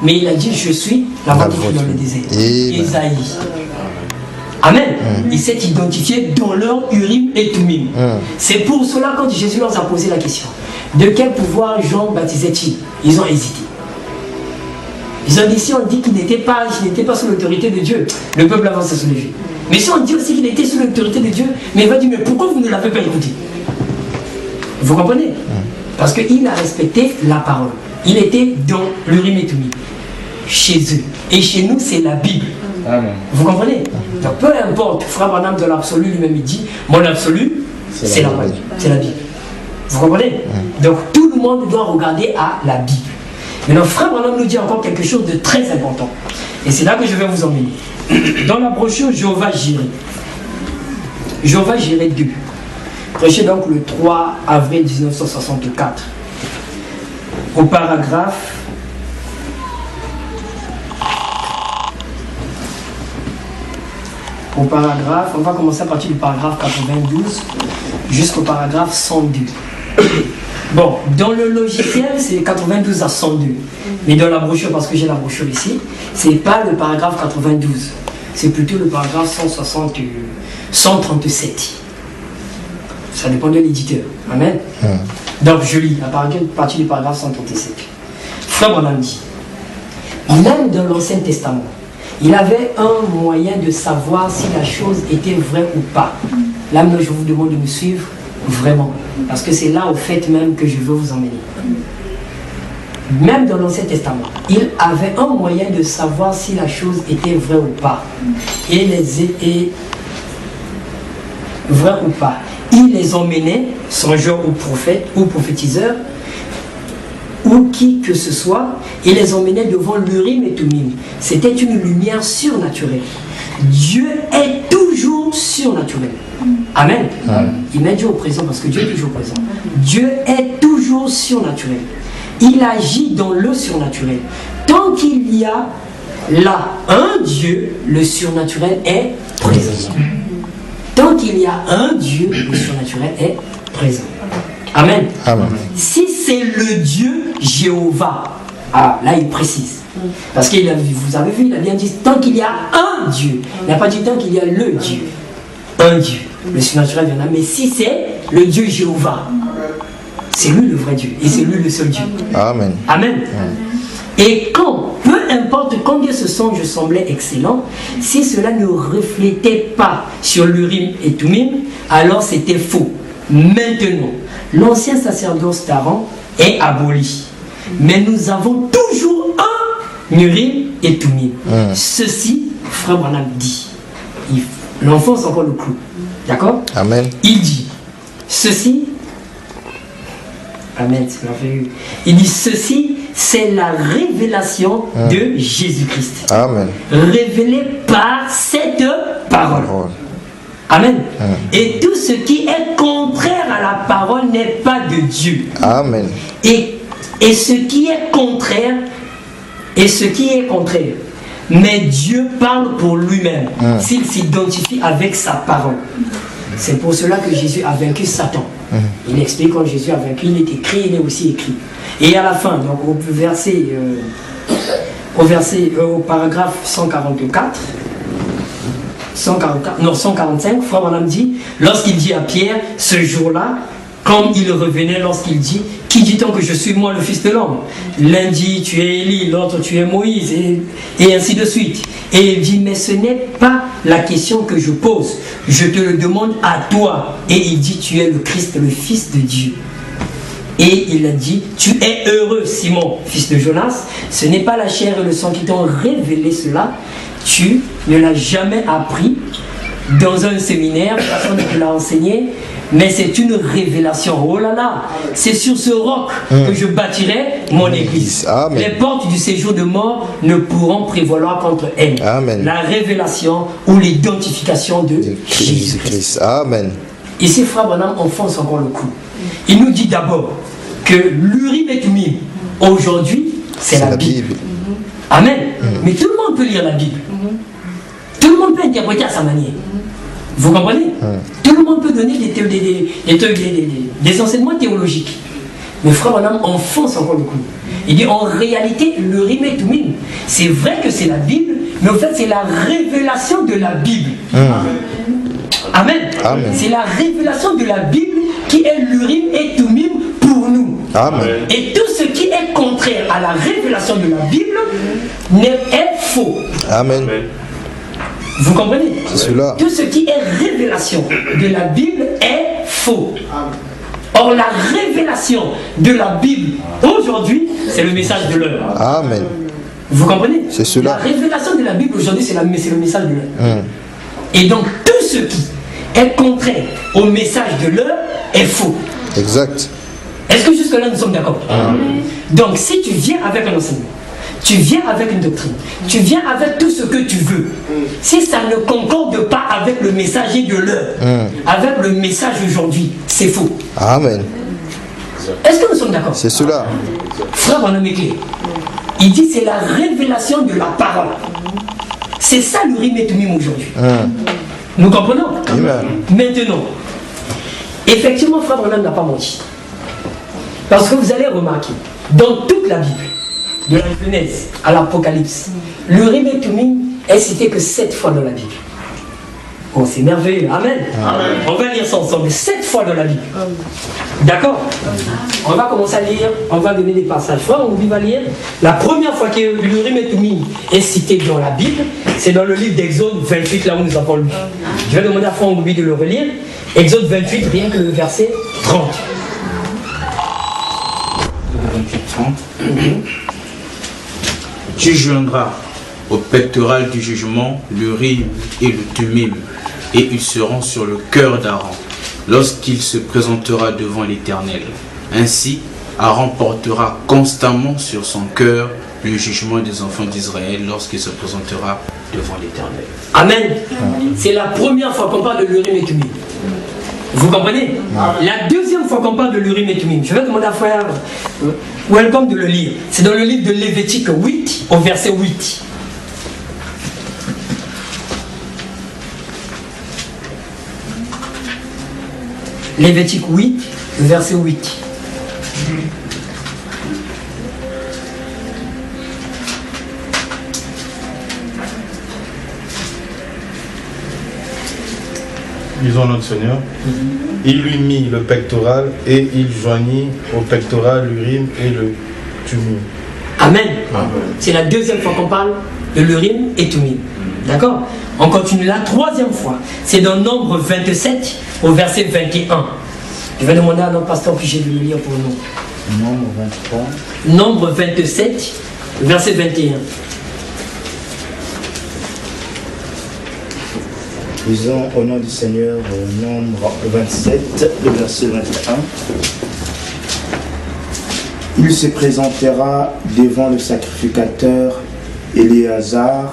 Mais il a dit, je suis la voix qui crie dans le désert. Isaïe. Amen. Il s'est identifié dans leur Urim et Thummim. C'est pour cela quand Jésus leur a posé la question, de quel pouvoir Jean baptisait-il? Ils ont hésité. Ils ont dit, si on dit qu'il n'était pas sous l'autorité de Dieu, le peuple avance à se lever. Mais si on dit aussi qu'il était sous l'autorité de Dieu, mais il va dire, mais pourquoi vous ne l'avez pas écouté? Vous comprenez? Parce qu'il a respecté la parole. Il était dans l'Urim et Thummim, chez eux. Et chez nous, c'est la Bible. Amen. Vous comprenez? Donc peu importe, frère Branham de l'absolu lui-même il dit, mon absolu, c'est la Bible. C'est la Bible. Vous comprenez? Donc tout le monde doit regarder à la Bible. Maintenant, frère Branham nous dit encore quelque chose de très important. Et c'est là que je vais vous emmener. Dans la brochure Jéhovah Jireh. Jéhovah Jireh 2. Prêché donc le 3 avril 1964. Au paragraphe on va commencer à partir du paragraphe 92 jusqu'au paragraphe 102. Bon, dans le logiciel, c'est 92 à 102. Mais dans la brochure, parce que j'ai la brochure ici, c'est pas le paragraphe 92. C'est plutôt le paragraphe 137. Ça dépend de l'éditeur. Amen. Donc je lis à partir du paragraphe 137. Frère Branham dit, même dans l'Ancien Testament, il avait un moyen de savoir si la chose était vraie ou pas. Là, je vous demande de me suivre vraiment. Parce que c'est là, au fait même, que je veux vous emmener. Même dans l'Ancien Testament, il avait un moyen de savoir si la chose était vraie ou pas. Vrai ou pas. Il les emmenait, songeurs ou prophètes ou prophétiseurs, ou qui que ce soit, il les emmenait devant l'Urim et Thummim. C'était une lumière surnaturelle. Dieu est toujours surnaturel. Amen. Il met Dieu au présent parce que Dieu est toujours présent. Dieu est toujours surnaturel. Il agit dans le surnaturel. Tant qu'il y a là un Dieu, le surnaturel est présent. Tant qu'il y a un Dieu, le surnaturel est présent. Amen. Amen. Si c'est le Dieu Jéhovah, là il précise. Parce que vous avez vu, il a bien dit tant qu'il y a un Dieu. Il n'a pas dit tant qu'il y a le Dieu. Un Dieu. Le surnaturel vient là. Mais si c'est le Dieu Jéhovah, c'est lui le vrai Dieu. Et c'est lui le seul Dieu. Amen. Amen. Et peu importe quand combien ce songe semblait excellent, si cela ne reflétait pas sur l'Urim et Thummim, alors c'était faux. Maintenant, l'ancien sacerdoce d'Aaron est aboli. Mais nous avons toujours un Urim et Thummim. Ceci, frère Branham dit, il enfonce encore le clou. D'accord? Amen. Il dit, ceci, Amen, c'est merveilleux. Il dit, ceci, c'est la révélation de Jésus-Christ. Amen. Révélée par cette parole. Amen. Et tout ce qui est contraire à la parole n'est pas de Dieu. Amen. Et ce qui est contraire, mais Dieu parle pour lui-même, s'il s'identifie avec sa parole. C'est pour cela que Jésus a vaincu Satan. Il explique quand Jésus a vaincu, il est écrit, il est aussi écrit. Et à la fin, donc au paragraphe 145, Frère Branham dit, lorsqu'il dit à Pierre, ce jour-là, comme il revenait lorsqu'il dit, qui dit-on que je suis moi le fils de l'homme? L'un dit tu es Élie, l'autre tu es Moïse, et ainsi de suite. Et il dit, mais ce n'est pas la question que je pose, je te le demande à toi. Et il dit, tu es le Christ, le fils de Dieu. Et il a dit, tu es heureux Simon, fils de Jonas, ce n'est pas la chair et le sang qui t'ont révélé cela, tu ne l'as jamais appris dans un séminaire, personne ne te l'a enseigné, mais c'est une révélation. Oh là là, c'est sur ce roc que je bâtirai mon église. Amen. Les portes du séjour de mort ne pourront prévaloir contre elle. Amen. La révélation ou l'identification de Jésus-Christ. Amen. Ici, Frère Branham enfonce encore le coup. Il nous dit d'abord que l'Urim et Thummim, aujourd'hui, c'est la Bible. Amen. Mais tout le monde peut lire la Bible. Tout le monde peut interpréter à sa manière. Vous comprenez? Tout le monde peut donner des enseignements théologiques. Mais Frère Branham enfonce encore le coup. Il dit en réalité, l'Urim et Thummim, c'est vrai que c'est la Bible, mais en fait c'est la révélation de la Bible. Amen. Amen. C'est la révélation de la Bible qui est l'Urim et Thummim pour nous. Amen. Et tout ce qui est contraire à la révélation de la Bible est faux. Amen. Vous comprenez? C'est cela. Tout ce qui est révélation de la Bible est faux. Or, la révélation de la Bible aujourd'hui, c'est le message de l'heure. Amen. Vous comprenez? C'est cela. La révélation de la Bible aujourd'hui, c'est le message de l'heure. Et donc, tout ce qui est contraire au message de l'heure est faux. Exact. Est-ce que jusque-là, nous sommes d'accord? Donc, si tu viens avec un enseignement, tu viens avec une doctrine, tu viens avec tout ce que tu veux, si ça ne concorde pas avec le messager de l'heure, avec le message aujourd'hui, c'est faux. Amen. Est-ce que nous sommes d'accord? C'est cela. Frère Branham est clair. Il dit c'est la révélation de la parole. C'est ça l'Urim et Thummim aujourd'hui. Nous comprenons? Amen. Maintenant, effectivement, Frère Branham n'a pas menti. Parce que vous allez remarquer, dans toute la Bible, de la Genèse à l'Apocalypse, l'Urim et Thummim est cité que 7 fois dans la Bible. Oh, c'est merveilleux. Amen. Amen. On va lire ça ensemble 7 fois dans la Bible. D'accord? On va commencer à lire, on va donner des passages. On va lire. La première fois que l'Urim et Thummim est cité dans la Bible, c'est dans le livre d'Exode 28, là où nous avons lu. Je vais demander à Franck Goubi de le relire. Exode 28, rien que le verset 30. 28, 30. Tu joindras au pectoral du jugement l'Urim et le Thummim, et ils seront sur le cœur d'Aaron, lorsqu'il se présentera devant l'Éternel. Ainsi, Aaron portera constamment sur son cœur le jugement des enfants d'Israël lorsqu'il se présentera devant l'Éternel. Amen. C'est la première fois qu'on parle de l'Urim et Thummim. Vous comprenez? La deuxième fois qu'on parle de l'Urim et Thummim, je vais demander à frère Welcome de le lire. C'est dans le livre de Lévitique 8, au verset 8. Lévitique 8, verset 8. Lisons notre Seigneur. Il lui mit le pectoral et il joignit au pectoral l'Urim et le Thummim. Amen. C'est la deuxième fois qu'on parle de l'Urim et Tumim. D'accord? On continue la troisième fois. C'est dans Nombre 27 au verset 21. Je vais demander à notre pasteur Pichet de le lire pour nous. Nombre 23. Nombre 27, verset 21. Lisons au nom du Seigneur, Nombre 27, le verset 21. Il se présentera devant le sacrificateur Éléazar,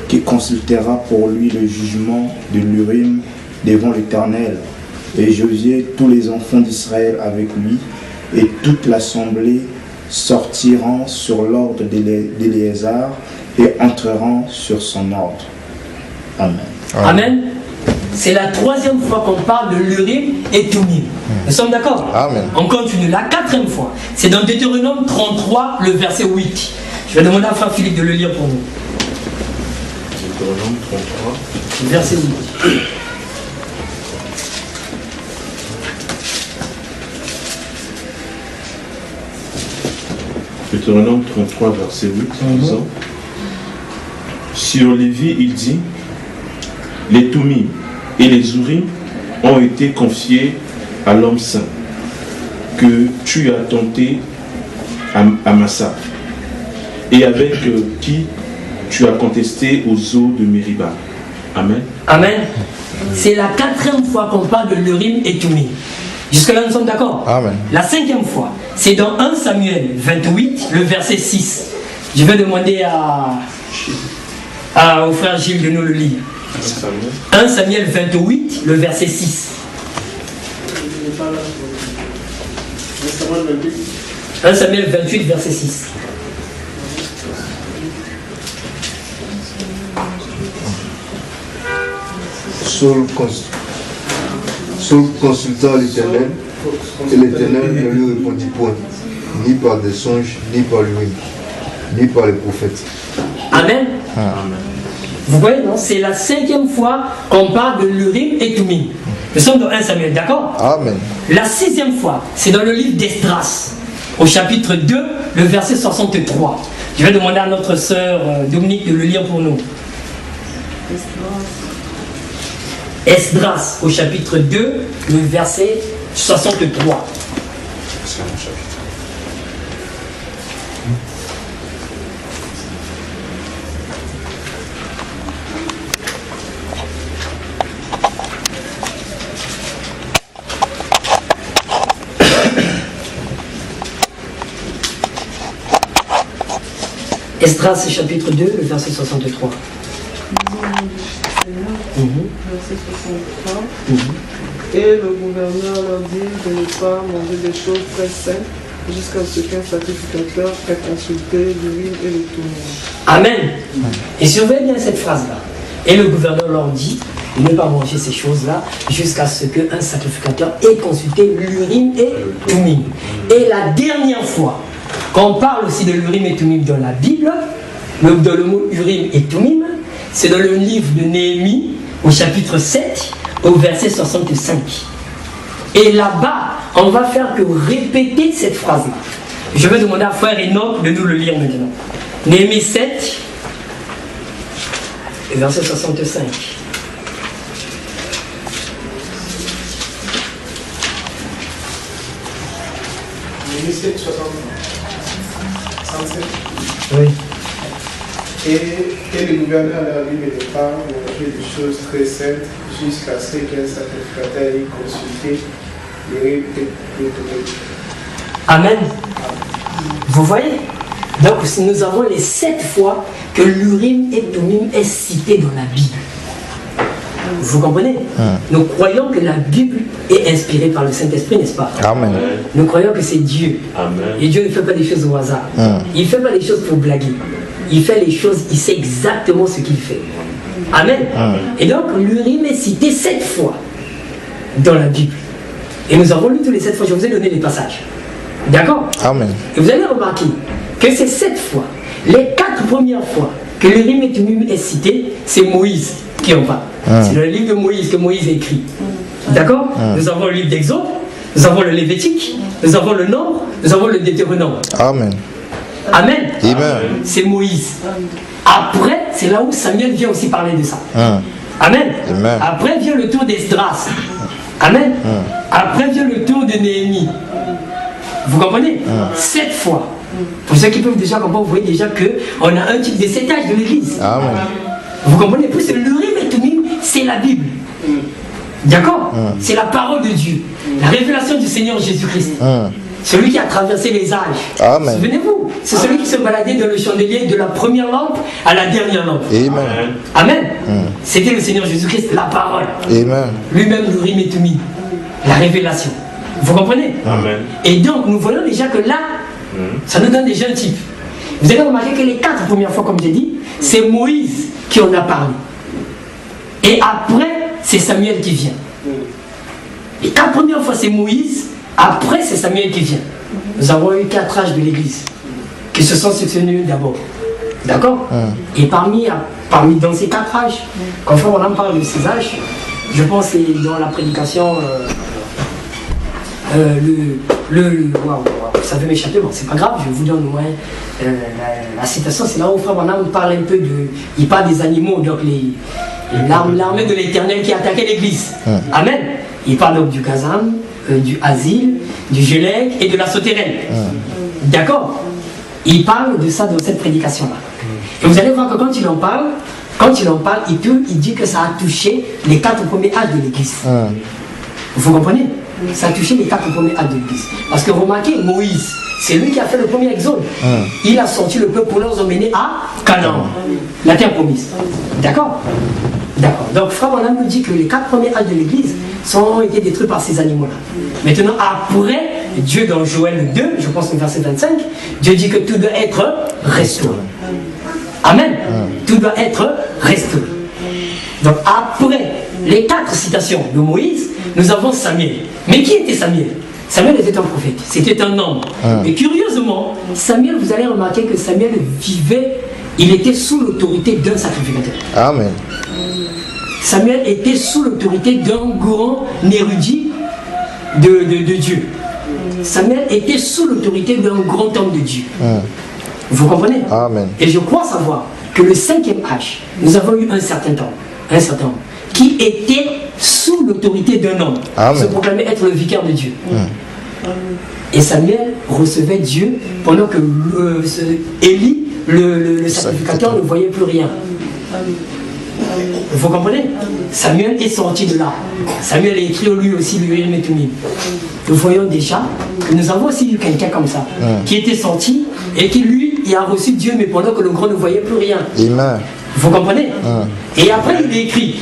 qui consultera pour lui le jugement de l'Urim devant l'Éternel. Et Josué, tous les enfants d'Israël avec lui, et toute l'assemblée sortiront sur l'ordre d'Éléazar et entreront sur son ordre. Amen. Amen. C'est la troisième fois qu'on parle de l'Urim et Tumim. Nous sommes d'accord? Amen. On continue la quatrième fois. C'est dans Deutéronome 33, le verset 8. Je vais demander à frère Philippe de le lire pour nous. Deutéronome 33. Verset 8. Deutéronome 33, verset 8, disant, sur Lévi, il dit, les Tumim et les Urim ont été confiés à l'homme saint que tu as tenté à Massa et avec qui tu as contesté aux eaux de Mériba. Amen. Amen. C'est la quatrième fois qu'on parle de l'Urim et Tumim. Jusque-là, nous sommes d'accord? Amen. La cinquième fois, c'est dans 1 Samuel 28, le verset 6. Je vais demander au frère Gilles de nous le lire. 1 Samuel 28, le verset 6. 1 Samuel 28, verset 6. Saul consulta l'Éternel, et l'Éternel ne lui répondit point, ni par des songes, ni par l'Urim, ni par les prophètes. Amen. Vous voyez, non? C'est la cinquième fois qu'on parle de l'Urim et Tumim. Nous sommes dans 1 Samuel, d'accord? Amen. La sixième fois, c'est dans le livre d'Esdras, au chapitre 2, le verset 63. Je vais demander à notre sœur Dominique de le lire pour nous. Esdras, au chapitre 2, le verset 63. Esdras, chapitre 2, le verset 63. Verset 63. Et le gouverneur leur dit de ne pas manger des choses très saines jusqu'à ce qu'un sacrificateur ait consulté l'Urim et le Tumim. Amen. Et surveillez bien cette phrase-là. Et le gouverneur leur dit de ne pas manger ces choses-là jusqu'à ce qu'un sacrificateur ait consulté l'Urim et Tumim. Et la dernière fois qu'on parle aussi de l'Urim et Tumim dans la Bible, dans le mot Urim et Tumim, c'est dans le livre de Néhémie, au chapitre 7, au verset 65. Et là-bas, on va faire que répéter cette phrase-là. Je vais demander à frère Enoch de nous le lire maintenant. Néhémie 7, verset 65. Néhémie 7, 65. Oui. Et le gouverneur leur dit de ne pas manger des choses très saintes jusqu'à ce qu'un sacrificateur ait consulté l'Urim et le Tumim. Amen. Vous voyez? Donc nous avons les 7 fois que l'Urim et Tumim est cité dans la Bible. Vous comprenez? Nous croyons que la Bible est inspirée par le Saint-Esprit, n'est-ce pas? Amen. Nous croyons que c'est Dieu. Amen. Et Dieu ne fait pas des choses au hasard. Il ne fait pas des choses pour blaguer. Il fait les choses, il sait exactement ce qu'il fait. Amen. Et donc l'Urim est cité 7 fois dans la Bible. Et nous avons lu tous les 7 fois. Je vous ai donné les passages. D'accord? Amen. Et vous allez remarquer que ces 7 fois, les 4 premières fois que l'Urim et Tumim est cité, c'est Moïse qui en parle. C'est dans le livre de Moïse que Moïse écrit. D'accord? Nous avons le livre d'Exode, nous avons le Lévitique, nous avons le Nombre, nous avons le Deutéronome. Amen. Amen. Amen. C'est Moïse. Après, c'est là où Samuel vient aussi parler de ça. Amen. Après vient le tour d'Esdras. Amen. Après vient le tour de Néhémie. Vous comprenez? 7 fois. Pour ceux qui peuvent déjà comprendre, vous voyez déjà qu'on a un type de sétage de l'église. Vous comprenez? Plus le Urim et Thummim, c'est la Bible. D'accord? C'est la parole de Dieu. La révélation du Seigneur Jésus-Christ. Celui qui a traversé les âges. Souvenez-vous, c'est celui qui se baladait dans le chandelier de la première lampe à la dernière lampe. Amen. C'était le Seigneur Jésus-Christ, la parole. Lui-même, l'Urim et Thummim. La révélation. Vous comprenez? Et donc, nous voyons déjà que là, ça nous donne déjà un type. Vous avez remarqué que les 4 premières fois, comme j'ai dit, c'est Moïse qui en a parlé. Et après, c'est Samuel qui vient. Les 4 premières fois, c'est Moïse. Après, c'est Samuel qui vient. Nous avons eu 4 âges de l'église qui se sont succédés d'abord. D'accord? Et parmi dans ces 4 âges, quand on en parle de ces âges, je pense que c'est dans la prédication. Wow, ça veut m'échapper, bon, c'est pas grave, je vous donne au moins la citation. C'est là où Frère Branham parle un peu de. Il parle des animaux, donc l'armée de l'Éternel qui attaquait l'église. Amen. Il parle donc du Gazam, du Asile, du Gelec et de la Sauterelle. D'accord? Il parle de ça dans cette prédication-là. Et vous allez voir que quand il en parle, il dit que ça a touché les 4 premiers âges de l'église. Vous comprenez? Ça a touché les 4 premiers âges de l'église. Parce que remarquez, Moïse, c'est lui qui a fait le premier exode. Il a sorti le peuple pour leur emmener à Canaan, la terre promise. D'accord? D'accord. Donc Frère Branham nous dit que les 4 premiers âges de l'église ont été détruits par ces animaux-là. Maintenant, après, Dieu dans Joël 2, je pense au verset 25, Dieu dit que tout doit être restauré. Amen. Tout doit être restauré. Donc après les 4 citations de Moïse, nous avons Samuel. Mais qui était Samuel? Samuel était un prophète, c'était un homme. Et curieusement, Samuel, vous allez remarquer que Samuel vivait, il était sous l'autorité d'un sacrificateur. Amen. Samuel était sous l'autorité d'un grand érudit de Dieu. Samuel était sous l'autorité d'un grand homme de Dieu. Vous comprenez? Amen. Et je crois savoir que le 5e âge, nous avons eu un certain homme, qui était sous l'autorité d'un homme, se proclamait être le vicaire de Dieu. Et Samuel recevait Dieu pendant que Élie, le sacrificateur, ne voyait plus rien. Vous comprenez? Samuel est sorti de là. Samuel a écrit lui aussi l'Urim et Thummim. Nous voyons déjà que nous avons aussi eu quelqu'un comme ça, qui était sorti et qui lui, il a reçu Dieu, mais pendant que le grand ne voyait plus rien. Vous comprenez? Et après, il a écrit.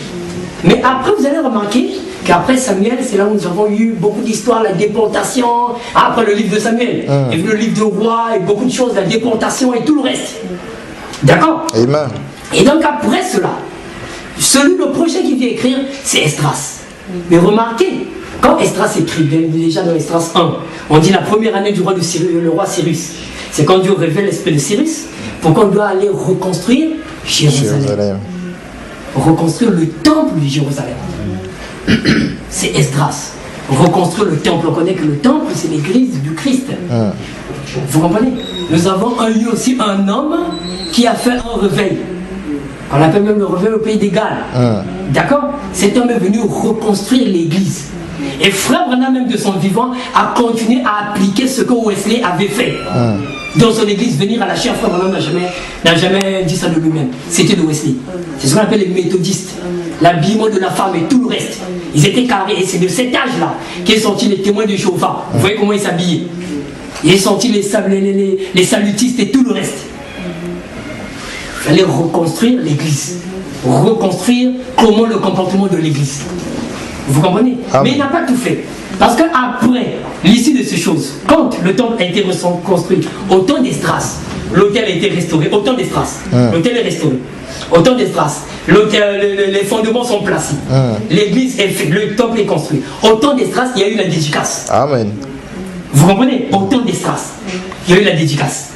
Mais après, vous allez remarquer qu'après Samuel, c'est là où nous avons eu beaucoup d'histoires, la déportation. Après le livre de Samuel, et le livre de roi et beaucoup de choses, la déportation et tout le reste. D'accord? Et donc après cela, le prochain qui vient écrire, c'est Esdras. Mais remarquez, quand Esdras écrit, déjà dans Esdras 1, on dit la première année du roi Cyrus. C'est quand Dieu révèle l'esprit de Cyrus, pour qu'on doit aller reconstruire Jérusalem. Reconstruire le temple de Jérusalem. C'est Esdras. Reconstruire le temple. On connaît que le temple, c'est l'église du Christ. Vous comprenez? Nous avons eu aussi un homme qui a fait un réveil. On appelle même le réveil au pays des Galles. D'accord? Cet homme est venu reconstruire l'église. Et Frère Branham, même de son vivant, a continué à appliquer ce que Wesley avait fait. Dans son église, venir à la chair, Frère Branham n'a jamais dit ça de lui-même. C'était de Wesley. C'est ce qu'on appelle les méthodistes. L'habillement de la femme et tout le reste. Ils étaient carrés. Et c'est de cet âge-là qu'est sorti les témoins de Jéhovah. Vous voyez comment ils s'habillaient. Il est sorti les salutistes et tout le reste. Il fallait reconstruire l'église. Reconstruire comment le comportement de l'église. Vous comprenez? Mais il n'a pas tout fait. Parce qu'après l'issue de ces choses, quand le temple a été reconstruit, au temps d'Esdras, l'autel a été restauré, au temps d'Esdras, l'autel est restauré. Au temps d'Esdras, les fondements sont placés. L'église est faite, le temple est construit. Au temps d'Esdras, il y a eu la dédicace. Amen. Vous comprenez? Au temps d'Esdras, il y a eu la dédicace.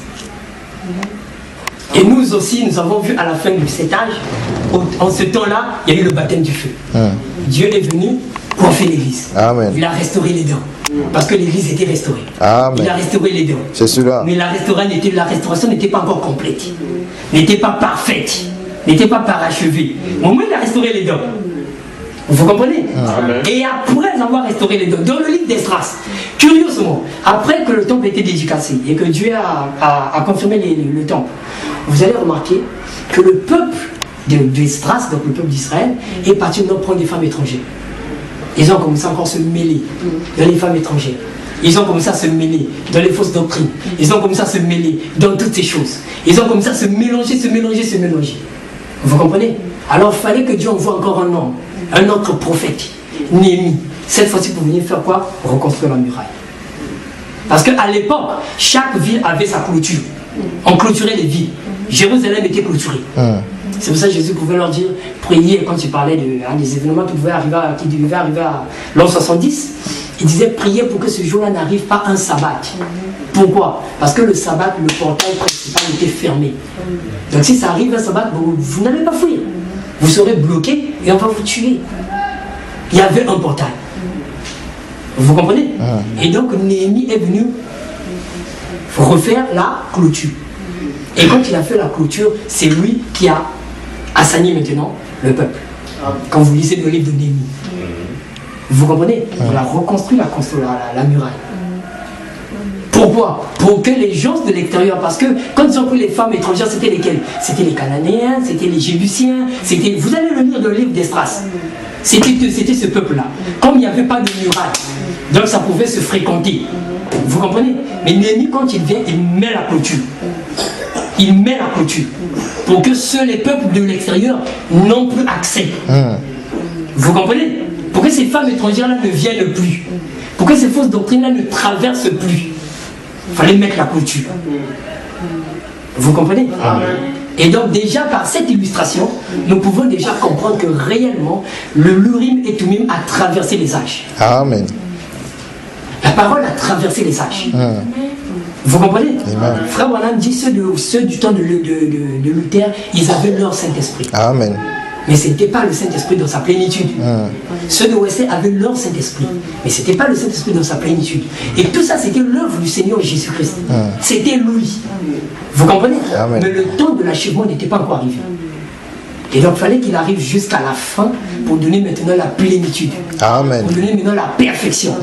Et nous aussi, nous avons vu à la fin de cet âge, en ce temps-là, il y a eu le baptême du feu. Dieu est venu coiffer l'église. Il a restauré les dents. Parce que l'église était restaurée. Amen. Il a restauré les dons. C'est cela. Mais la restauration n'était pas encore complète. N'était pas parfaite. N'était pas parachevée. Au moins, il a restauré les dons. Vous comprenez? Amen. Et après avoir restauré les dons, dans le livre d'Esdras, curieusement, après que le temple était dédicacé et que Dieu a confirmé le temple, vous allez remarquer que le peuple d'Esdras, donc le peuple d'Israël, est parti maintenant prendre des femmes étrangères. Ils ont commencé encore à se mêler dans les femmes étrangères. Ils ont commencé à se mêler dans les fausses doctrines. Ils ont commencé à se mêler dans toutes ces choses. Ils ont commencé à se mélanger. Vous comprenez? Alors il fallait que Dieu envoie encore un homme, un autre prophète, Néhémie. Cette fois-ci pour venir faire quoi? Reconstruire la muraille. Parce qu'à l'époque, chaque ville avait sa clôture. On clôturait les villes. Jérusalem était clôturée. C'est pour ça que Jésus pouvait leur dire, priez, quand il parlait des événements qui devaient arriver à l'an 70, il disait, priez pour que ce jour-là n'arrive pas un sabbat. Pourquoi? Parce que le sabbat, le portail principal était fermé. Donc si ça arrive un sabbat, vous n'allez pas fuir. Vous serez bloqué et on va vous tuer. Il y avait un portail. Vous comprenez? Et donc Néhémie est venu refaire la clôture. Et quand il a fait la clôture, c'est lui qui a assaini maintenant le peuple. Quand vous lisez le livre de Néhémie. Vous comprenez? Il a reconstruit la muraille. Pourquoi? Pour que les gens de l'extérieur, parce que quand ils ont pris les femmes étrangères, c'était lesquelles? C'était les Cananéens, c'était les Jébusiens, c'était... Vous allez le lire dans le livre d'Esdras. C'était ce peuple-là. Comme il n'y avait pas de muraille, donc ça pouvait se fréquenter. Vous comprenez? Mais Néhémie, quand il vient, il met la clôture. Il met la clôture. Pour que les peuples de l'extérieur n'ont plus accès. Vous comprenez? Pour que ces femmes étrangères-là ne viennent plus. Pour que ces fausses doctrines-là ne traversent plus. Il fallait mettre la clôture. Vous comprenez? Et donc déjà par cette illustration, nous pouvons déjà comprendre que réellement, le Urim et Thummim a traversé les âges. Amen. La parole a traversé les âges. Vous comprenez? Frère Branham dit ceux du temps de Luther, ils avaient leur Saint-Esprit. Amen. Mais ce n'était pas le Saint-Esprit dans sa plénitude. Ceux de Wesley avaient leur Saint-Esprit. Mais ce n'était pas le Saint-Esprit dans sa plénitude. Et tout ça, c'était l'œuvre du Seigneur Jésus-Christ. C'était lui. Vous comprenez? Amen. Mais le temps de l'achèvement n'était pas encore arrivé. Et donc, il fallait qu'il arrive jusqu'à la fin pour donner maintenant la plénitude. Amen. Pour donner maintenant la perfection.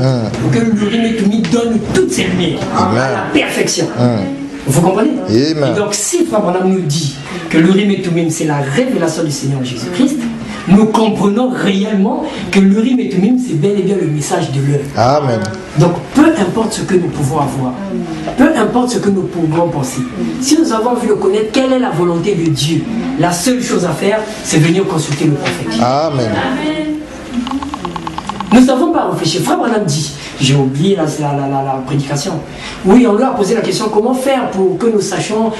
Pour que l'Urim et Thummim donne toutes ses lumières. À la perfection. Vous comprenez? Amen. Et donc, si Frère Branham nous dit que l'Urim et Thummim, c'est la révélation du Seigneur Jésus-Christ, nous comprenons réellement que l'Urim et Thummim, c'est bel et bien le message de l'œuvre. Amen. Donc, peu importe ce que nous pouvons avoir, peu importe ce que nous pouvons penser, si nous avons envie de connaître quelle est la volonté de Dieu, la seule chose à faire, c'est venir consulter le prophète. Amen. Nous ne savons pas réfléchir. Frère Branham dit, j'ai oublié la prédication. Oui, on lui a posé la question, comment faire pour que nous sachions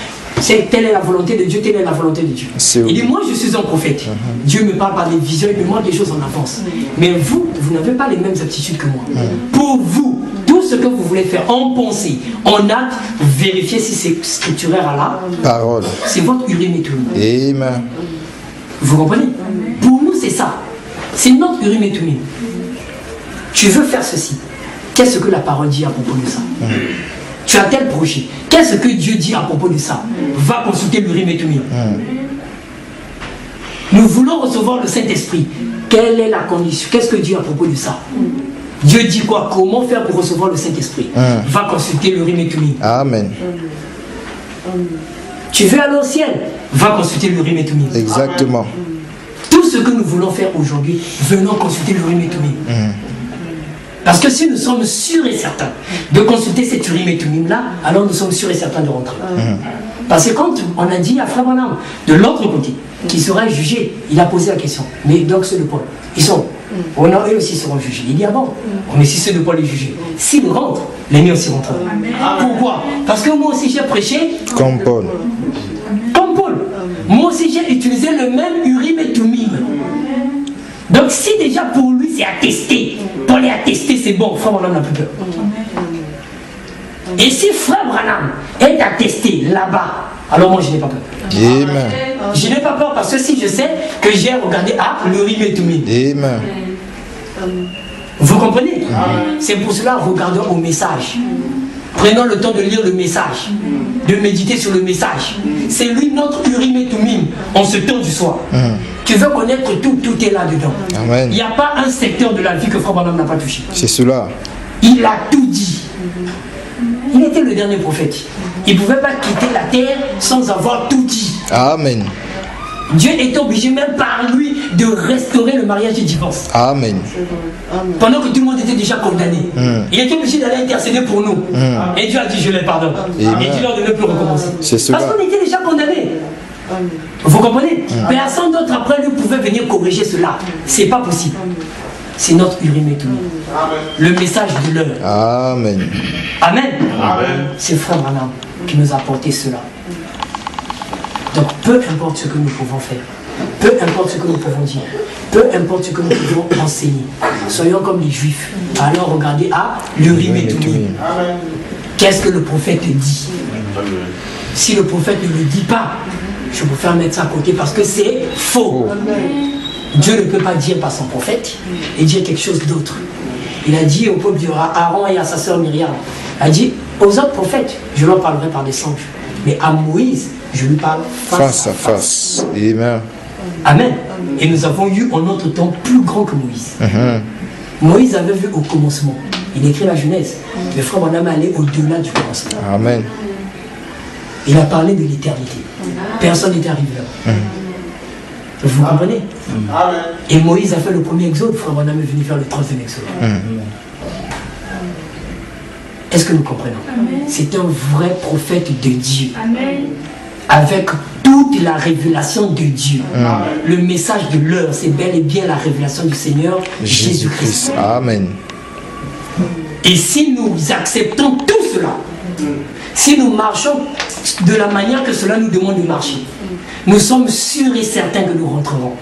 telle est la volonté de Dieu, telle est la volonté de Dieu. Il dit, moi je suis un prophète. Dieu me parle par des visions, il me montre des choses en avance. Mais vous n'avez pas les mêmes aptitudes que moi. Pour vous, tout ce que vous voulez faire en pensée, en acte, vérifiez si c'est scripturaire à la parole. C'est votre Urim et Thummim. Amen. Vous comprenez? Pour nous, c'est ça. C'est notre Urim et Thummim. Tu veux faire ceci. Qu'est-ce que la parole dit à propos de ça? Tu as tel projet. Qu'est-ce que Dieu dit à propos de ça? Va consulter l'Urim et Thummim. Nous voulons recevoir le Saint-Esprit. Quelle est la condition? Qu'est-ce que Dieu dit à propos de ça? Dieu dit quoi? Comment faire pour recevoir le Saint-Esprit? Va consulter l'Urim et Thummim. Amen. Tu veux aller au ciel? Va consulter l'Urim et Thummim. Exactement. Tout ce que nous voulons faire aujourd'hui, venons consulter l'Urim et Thummim. Parce que si nous sommes sûrs et certains de consulter cet Urim et Thummim là, alors nous sommes sûrs et certains de rentrer. Parce que quand on a dit à Frère Branham, de l'autre côté, qui sera jugé, il a posé la question. Mais donc ceux de Paul, ils sont. Oh non, eux aussi seront jugés. Il dit ah bon? Mais si ceux de Paul est jugé, s'ils rentrent, les miens aussi rentreront. Pourquoi? Parce que moi aussi j'ai prêché. Comme Paul. Comme Paul. Moi aussi j'ai utilisé le même Urim et Thummim. Donc si déjà pour lui c'est attesté, Paul est attesté, c'est bon, Frère Branham n'a plus peur. Et si Frère Branham est attesté là-bas, alors moi je n'ai pas peur. Amen. Je n'ai pas peur parce que si je sais que j'ai regardé l'Urim et Thummim. Amen. Vous comprenez? C'est pour cela, regardons au message. Prenons le temps de lire le message, de méditer sur le message. C'est lui notre Urim et Tumim en ce temps du soir. Tu veux connaître tout, tout est là-dedans. Il n'y a pas un secteur de la vie que Frère Branham n'a pas touché. C'est cela. Il a tout dit. Il était le dernier prophète. Il ne pouvait pas quitter la terre sans avoir tout dit. Amen. Dieu est obligé même par lui de restaurer le mariage du divorce. Amen. Pendant que tout le monde était déjà condamné. Il était obligé d'aller intercéder pour nous. Et Dieu a dit je les pardonne. Et Dieu leur de ne plus recommencer. Parce qu'on était déjà condamnés. Vous comprenez? Personne d'autre après lui pouvait venir corriger cela. C'est pas possible. C'est notre Urim et Tumim. Le message de l'heure. Amen. Amen. C'est Frère Branham qui nous a apporté cela. Donc peu importe ce que nous pouvons faire, peu importe ce que nous pouvons dire, peu importe ce que nous pouvons enseigner, soyons comme les Juifs. Alors regardez à l'Urim et Tumim. Qu'est-ce que le prophète dit? Si le prophète ne le dit pas, je préfère mettre ça à côté parce que c'est faux. Dieu ne peut pas dire par son prophète et dire quelque chose d'autre. Il a dit au peuple du Aaron et à sa sœur Myriam, il a dit aux autres prophètes, je leur parlerai par des songes. Mais à Moïse, je lui parle face à face. Amen. Amen. Et nous avons eu en notre temps plus grand que Moïse. Moïse avait vu au commencement. Il écrit la Genèse. Le Frère Branham allait au-delà du commencement. Amen. Il a parlé de l'éternité. Personne n'était arrivé là. Vous comprenez? Et Moïse a fait le premier exode. Frère Branham est venu faire le troisième exode. Est-ce que nous comprenons? C'est un vrai prophète de Dieu. Amen. Avec toute la révélation de Dieu. Le message de l'heure, c'est bel et bien la révélation du Seigneur Jésus-Christ. Amen. Et si nous acceptons tout cela, si nous marchons de la manière que cela nous demande de marcher, nous sommes sûrs et certains que nous rentrerons.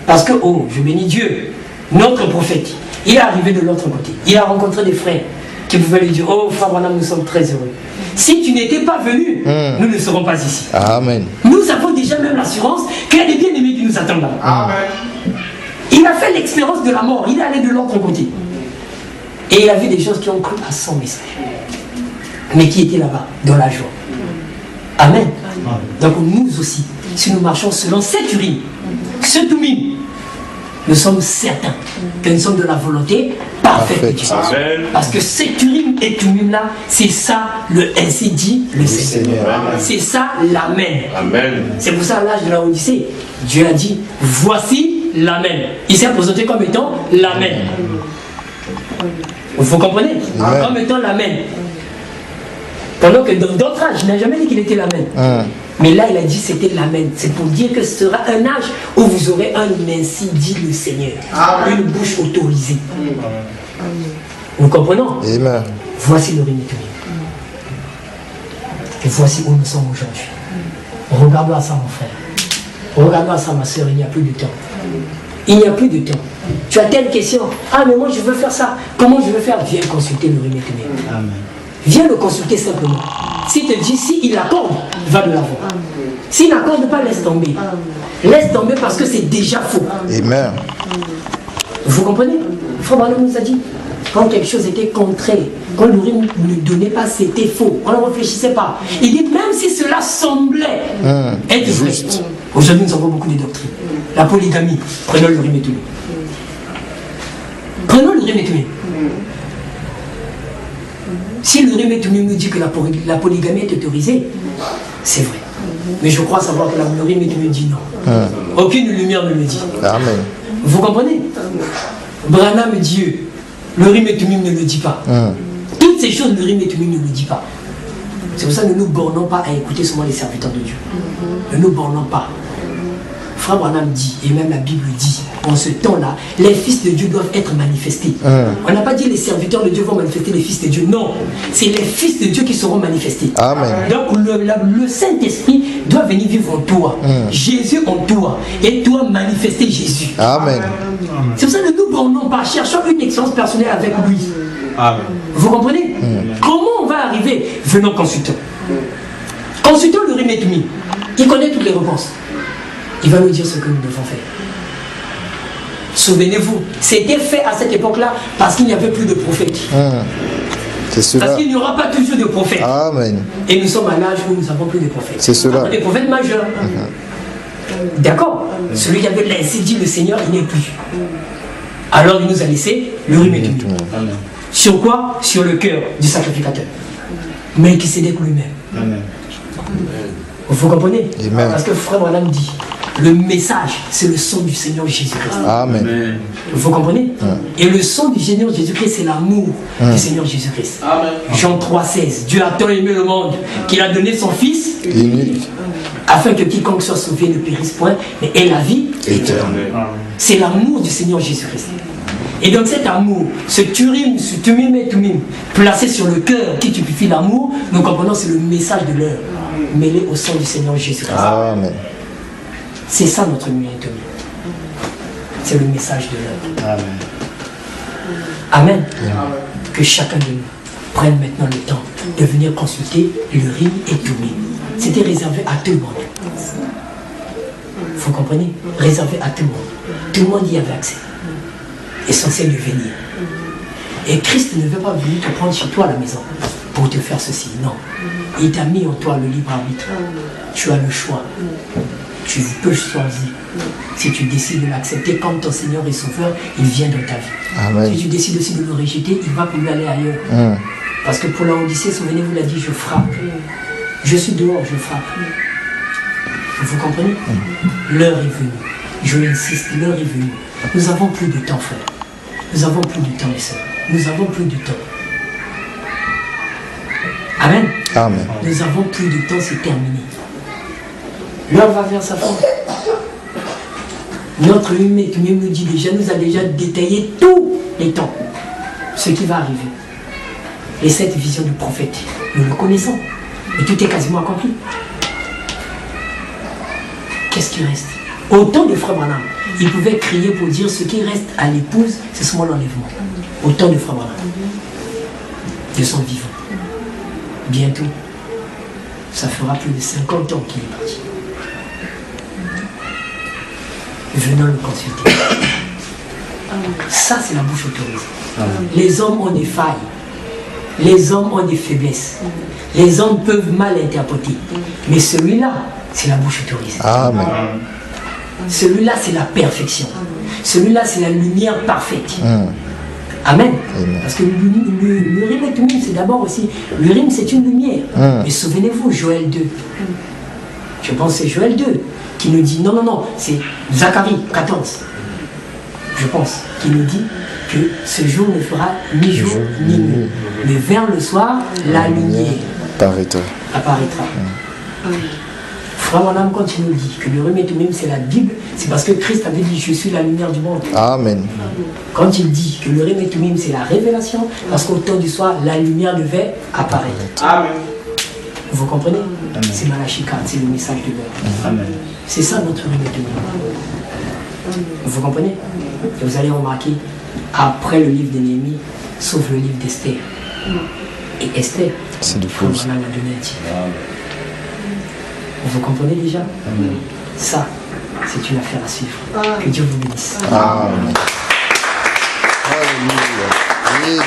Parce que, oh, je bénis Dieu, notre prophète, il est arrivé de l'autre côté. Il a rencontré des frères qui pouvaient lui dire, oh, Frère Branham, nous sommes très heureux. Si tu n'étais pas venu, nous ne serons pas ici. Amen. Nous avons déjà même l'assurance qu'il y a des bien-aimés qui nous attendent là-bas. Il a fait l'expérience de la mort, il est allé de l'autre côté. Et il a vu des choses qui ont cru à son message. Mais qui étaient là-bas, dans la joie. Amen. Donc nous aussi, si nous marchons selon cette Urim, ce Tumim, nous sommes certains que nous sommes de la volonté parfaite de Dieu. Parce que cet Urim et Tumim là, c'est ça le ainsi dit le Seigneur. C'est ça l'Amen. C'est pour ça à l'âge de la Odyssée, Dieu a dit, voici l'Amen. Il s'est présenté comme étant l'Amen. Vous comprenez? Comme étant l'Amen. Pendant que dans d'autres âges, il n'a jamais dit qu'il était l'Amen. Mais là, il a dit c'était l'Amen. C'est pour dire que ce sera un âge où vous aurez un ainsi dit le Seigneur. Une bouche autorisée. Nous comprenons? Amen. Voici le Urim et Tumim. Et voici où nous sommes aujourd'hui. Regarde-nous à ça, mon frère. Regarde-nous à ça, ma soeur, il n'y a plus de temps. Il n'y a plus de temps. Tu as telle question. Ah, mais moi, je veux faire ça. Comment je veux faire? Viens consulter le Urim et Tumim. Amen. Viens le consulter simplement. S'il te dit, s'il accorde, va de l'avant. S'il n'accorde pas, laisse tomber. Laisse tomber parce que c'est déjà faux. Amen. Vous comprenez? Frère Branham nous a dit, quand quelque chose était contraire, quand l'Urim ne donnait pas, c'était faux. On ne réfléchissait pas. Il dit, même si cela semblait être juste. Aujourd'hui, nous avons beaucoup de doctrines. La polygamie, prenons l'Urim et Tumim. Prenons l'Urim et Tumim. Si l'Urim et Tumim nous dit que la polygamie est autorisée, c'est vrai. Mais je crois savoir que l'Urim et Tumim dit non. Aucune lumière ne le dit. Amen. Vous comprenez? Branham Dieu, l'Urim et Tumim ne le dit pas. Toutes ces choses, l'Urim et Tumim ne le dit pas. C'est pour ça que nous ne nous bornons pas à écouter seulement les serviteurs de Dieu. Ne nous bornons pas. Frère Branham dit, et même la Bible dit, en ce temps-là, les fils de Dieu doivent être manifestés. On n'a pas dit les serviteurs de Dieu vont manifester les fils de Dieu. Non, c'est les fils de Dieu qui seront manifestés. Amen. Donc le Saint-Esprit doit venir vivre en toi. Jésus en toi. Et toi manifester Jésus. Amen. C'est pour ça que nous ne bornons pas. Cherchons une expérience personnelle avec lui. Amen. Vous comprenez? Comment on va arriver? Venons consultons. Consultons l'Urim et Tumim. Il connaît toutes les réponses. Il va nous dire ce que nous devons faire. Souvenez-vous, c'était fait à cette époque-là parce qu'il n'y avait plus de prophètes. C'est cela. Parce qu'il n'y aura pas toujours de prophètes. Amen. Et nous sommes à l'âge où nous n'avons plus de prophètes. C'est cela. Des prophètes majeurs. D'accord. Celui qui avait laissé dire le Seigneur, il n'est plus. Alors il nous a laissé le Urim et Thummim. Sur quoi? Sur le cœur du sacrificateur. Mais qui s'est lui-même. Vous comprenez? Amen. Parce que Frère Branham dit, le message, c'est le sang du Seigneur Jésus-Christ. Amen. Vous comprenez? Et le sang du Seigneur Jésus-Christ, c'est l'amour du Seigneur Jésus-Christ. Jean 3,16. Dieu a tant aimé le monde qu'il a donné son Fils unique, afin que quiconque soit sauvé ne périsse point, mais ait la vie éternelle. C'est l'amour du Seigneur Jésus-Christ. Et donc cet amour, ce Turim, ce Tumim et Tumim, placé sur le cœur qui typifie l'amour, nous comprenons c'est le message de l'heure, mêlé au sang du Seigneur Jésus-Christ. Amen. C'est ça notre Tumim et Tumim. C'est le message de l'heure. Amen. Que chacun de nous prenne maintenant le temps de venir consulter le Urim et Tumim. C'était réservé à tout le monde. Vous comprenez? Réservé à tout le monde. Tout le monde y avait accès. Essentiel de venir. Et Christ ne veut pas venir te prendre chez toi à la maison pour te faire ceci. Non. Il t'a mis en toi le libre arbitre. Tu as le choix. Tu peux choisir. Si tu décides de l'accepter comme ton Seigneur et Sauveur, il vient dans ta vie. Amen. Si tu décides aussi de le rejeter, il va pour lui aller ailleurs. Parce que pour la Odyssée, souvenez-vous, il a dit, je frappe. Je suis dehors, je frappe. Vous comprenez? L'heure est venue. Je l'insiste, l'heure est venue. Nous n'avons plus de temps, frère. Nous n'avons plus de temps, mes sœurs. Nous n'avons plus de temps. Amen. Amen. Nous n'avons plus de temps, c'est terminé. L'heure va vers sa fin. Notre Urim et Thummim nous dit déjà, nous a déjà détaillé tous les temps. Ce qui va arriver. Les 7 visions du prophète, nous le connaissons. Et tout est quasiment accompli. Qu'est-ce qui reste? Au temps de Frère Branham, il pouvait crier pour dire ce qui reste à l'épouse, c'est seulement l'enlèvement. Au temps de Frère Branham. De son vivant. Bientôt, ça fera plus de 50 ans qu'il est parti. Venons le consulter. Ça, c'est la bouche autorisée. Les hommes ont des failles. Les hommes ont des faiblesses. Les hommes peuvent mal interpréter. Mais celui-là, c'est la bouche autorisée. Amen. Celui-là, c'est la perfection. Celui-là, c'est la lumière parfaite. Amen. Parce que l'Urim et Thummim, c'est d'abord aussi... L'Urim, c'est une lumière. Mais souvenez-vous, Joël 2. Je pense que c'est Joël 2 qui nous dit... Non, c'est Zacharie 14. Je pense, qui nous dit que ce jour ne fera ni jour ni nuit. Mais vers le soir, la lumière apparaîtra. Frère Branham, quand il nous dit que le Urim et Thummim c'est la Bible, c'est parce que Christ avait dit je suis la lumière du monde. Amen. Quand il dit que le Urim et Thummim c'est la révélation, parce qu'au temps du soir, la lumière devait apparaître. Amen. Vous comprenez? C'est Malachie 4, c'est le message de l'heure. C'est ça notre Urim et Thummim. Vous comprenez? Et vous allez remarquer, après le livre de Néhémie, sauf le livre d'Esther. Et Esther, c'est du Frère Branham a donné un titre. Vous comprenez déjà? Ça, c'est une affaire à suivre. Que Dieu vous bénisse. Amen. Alléluia. Amen.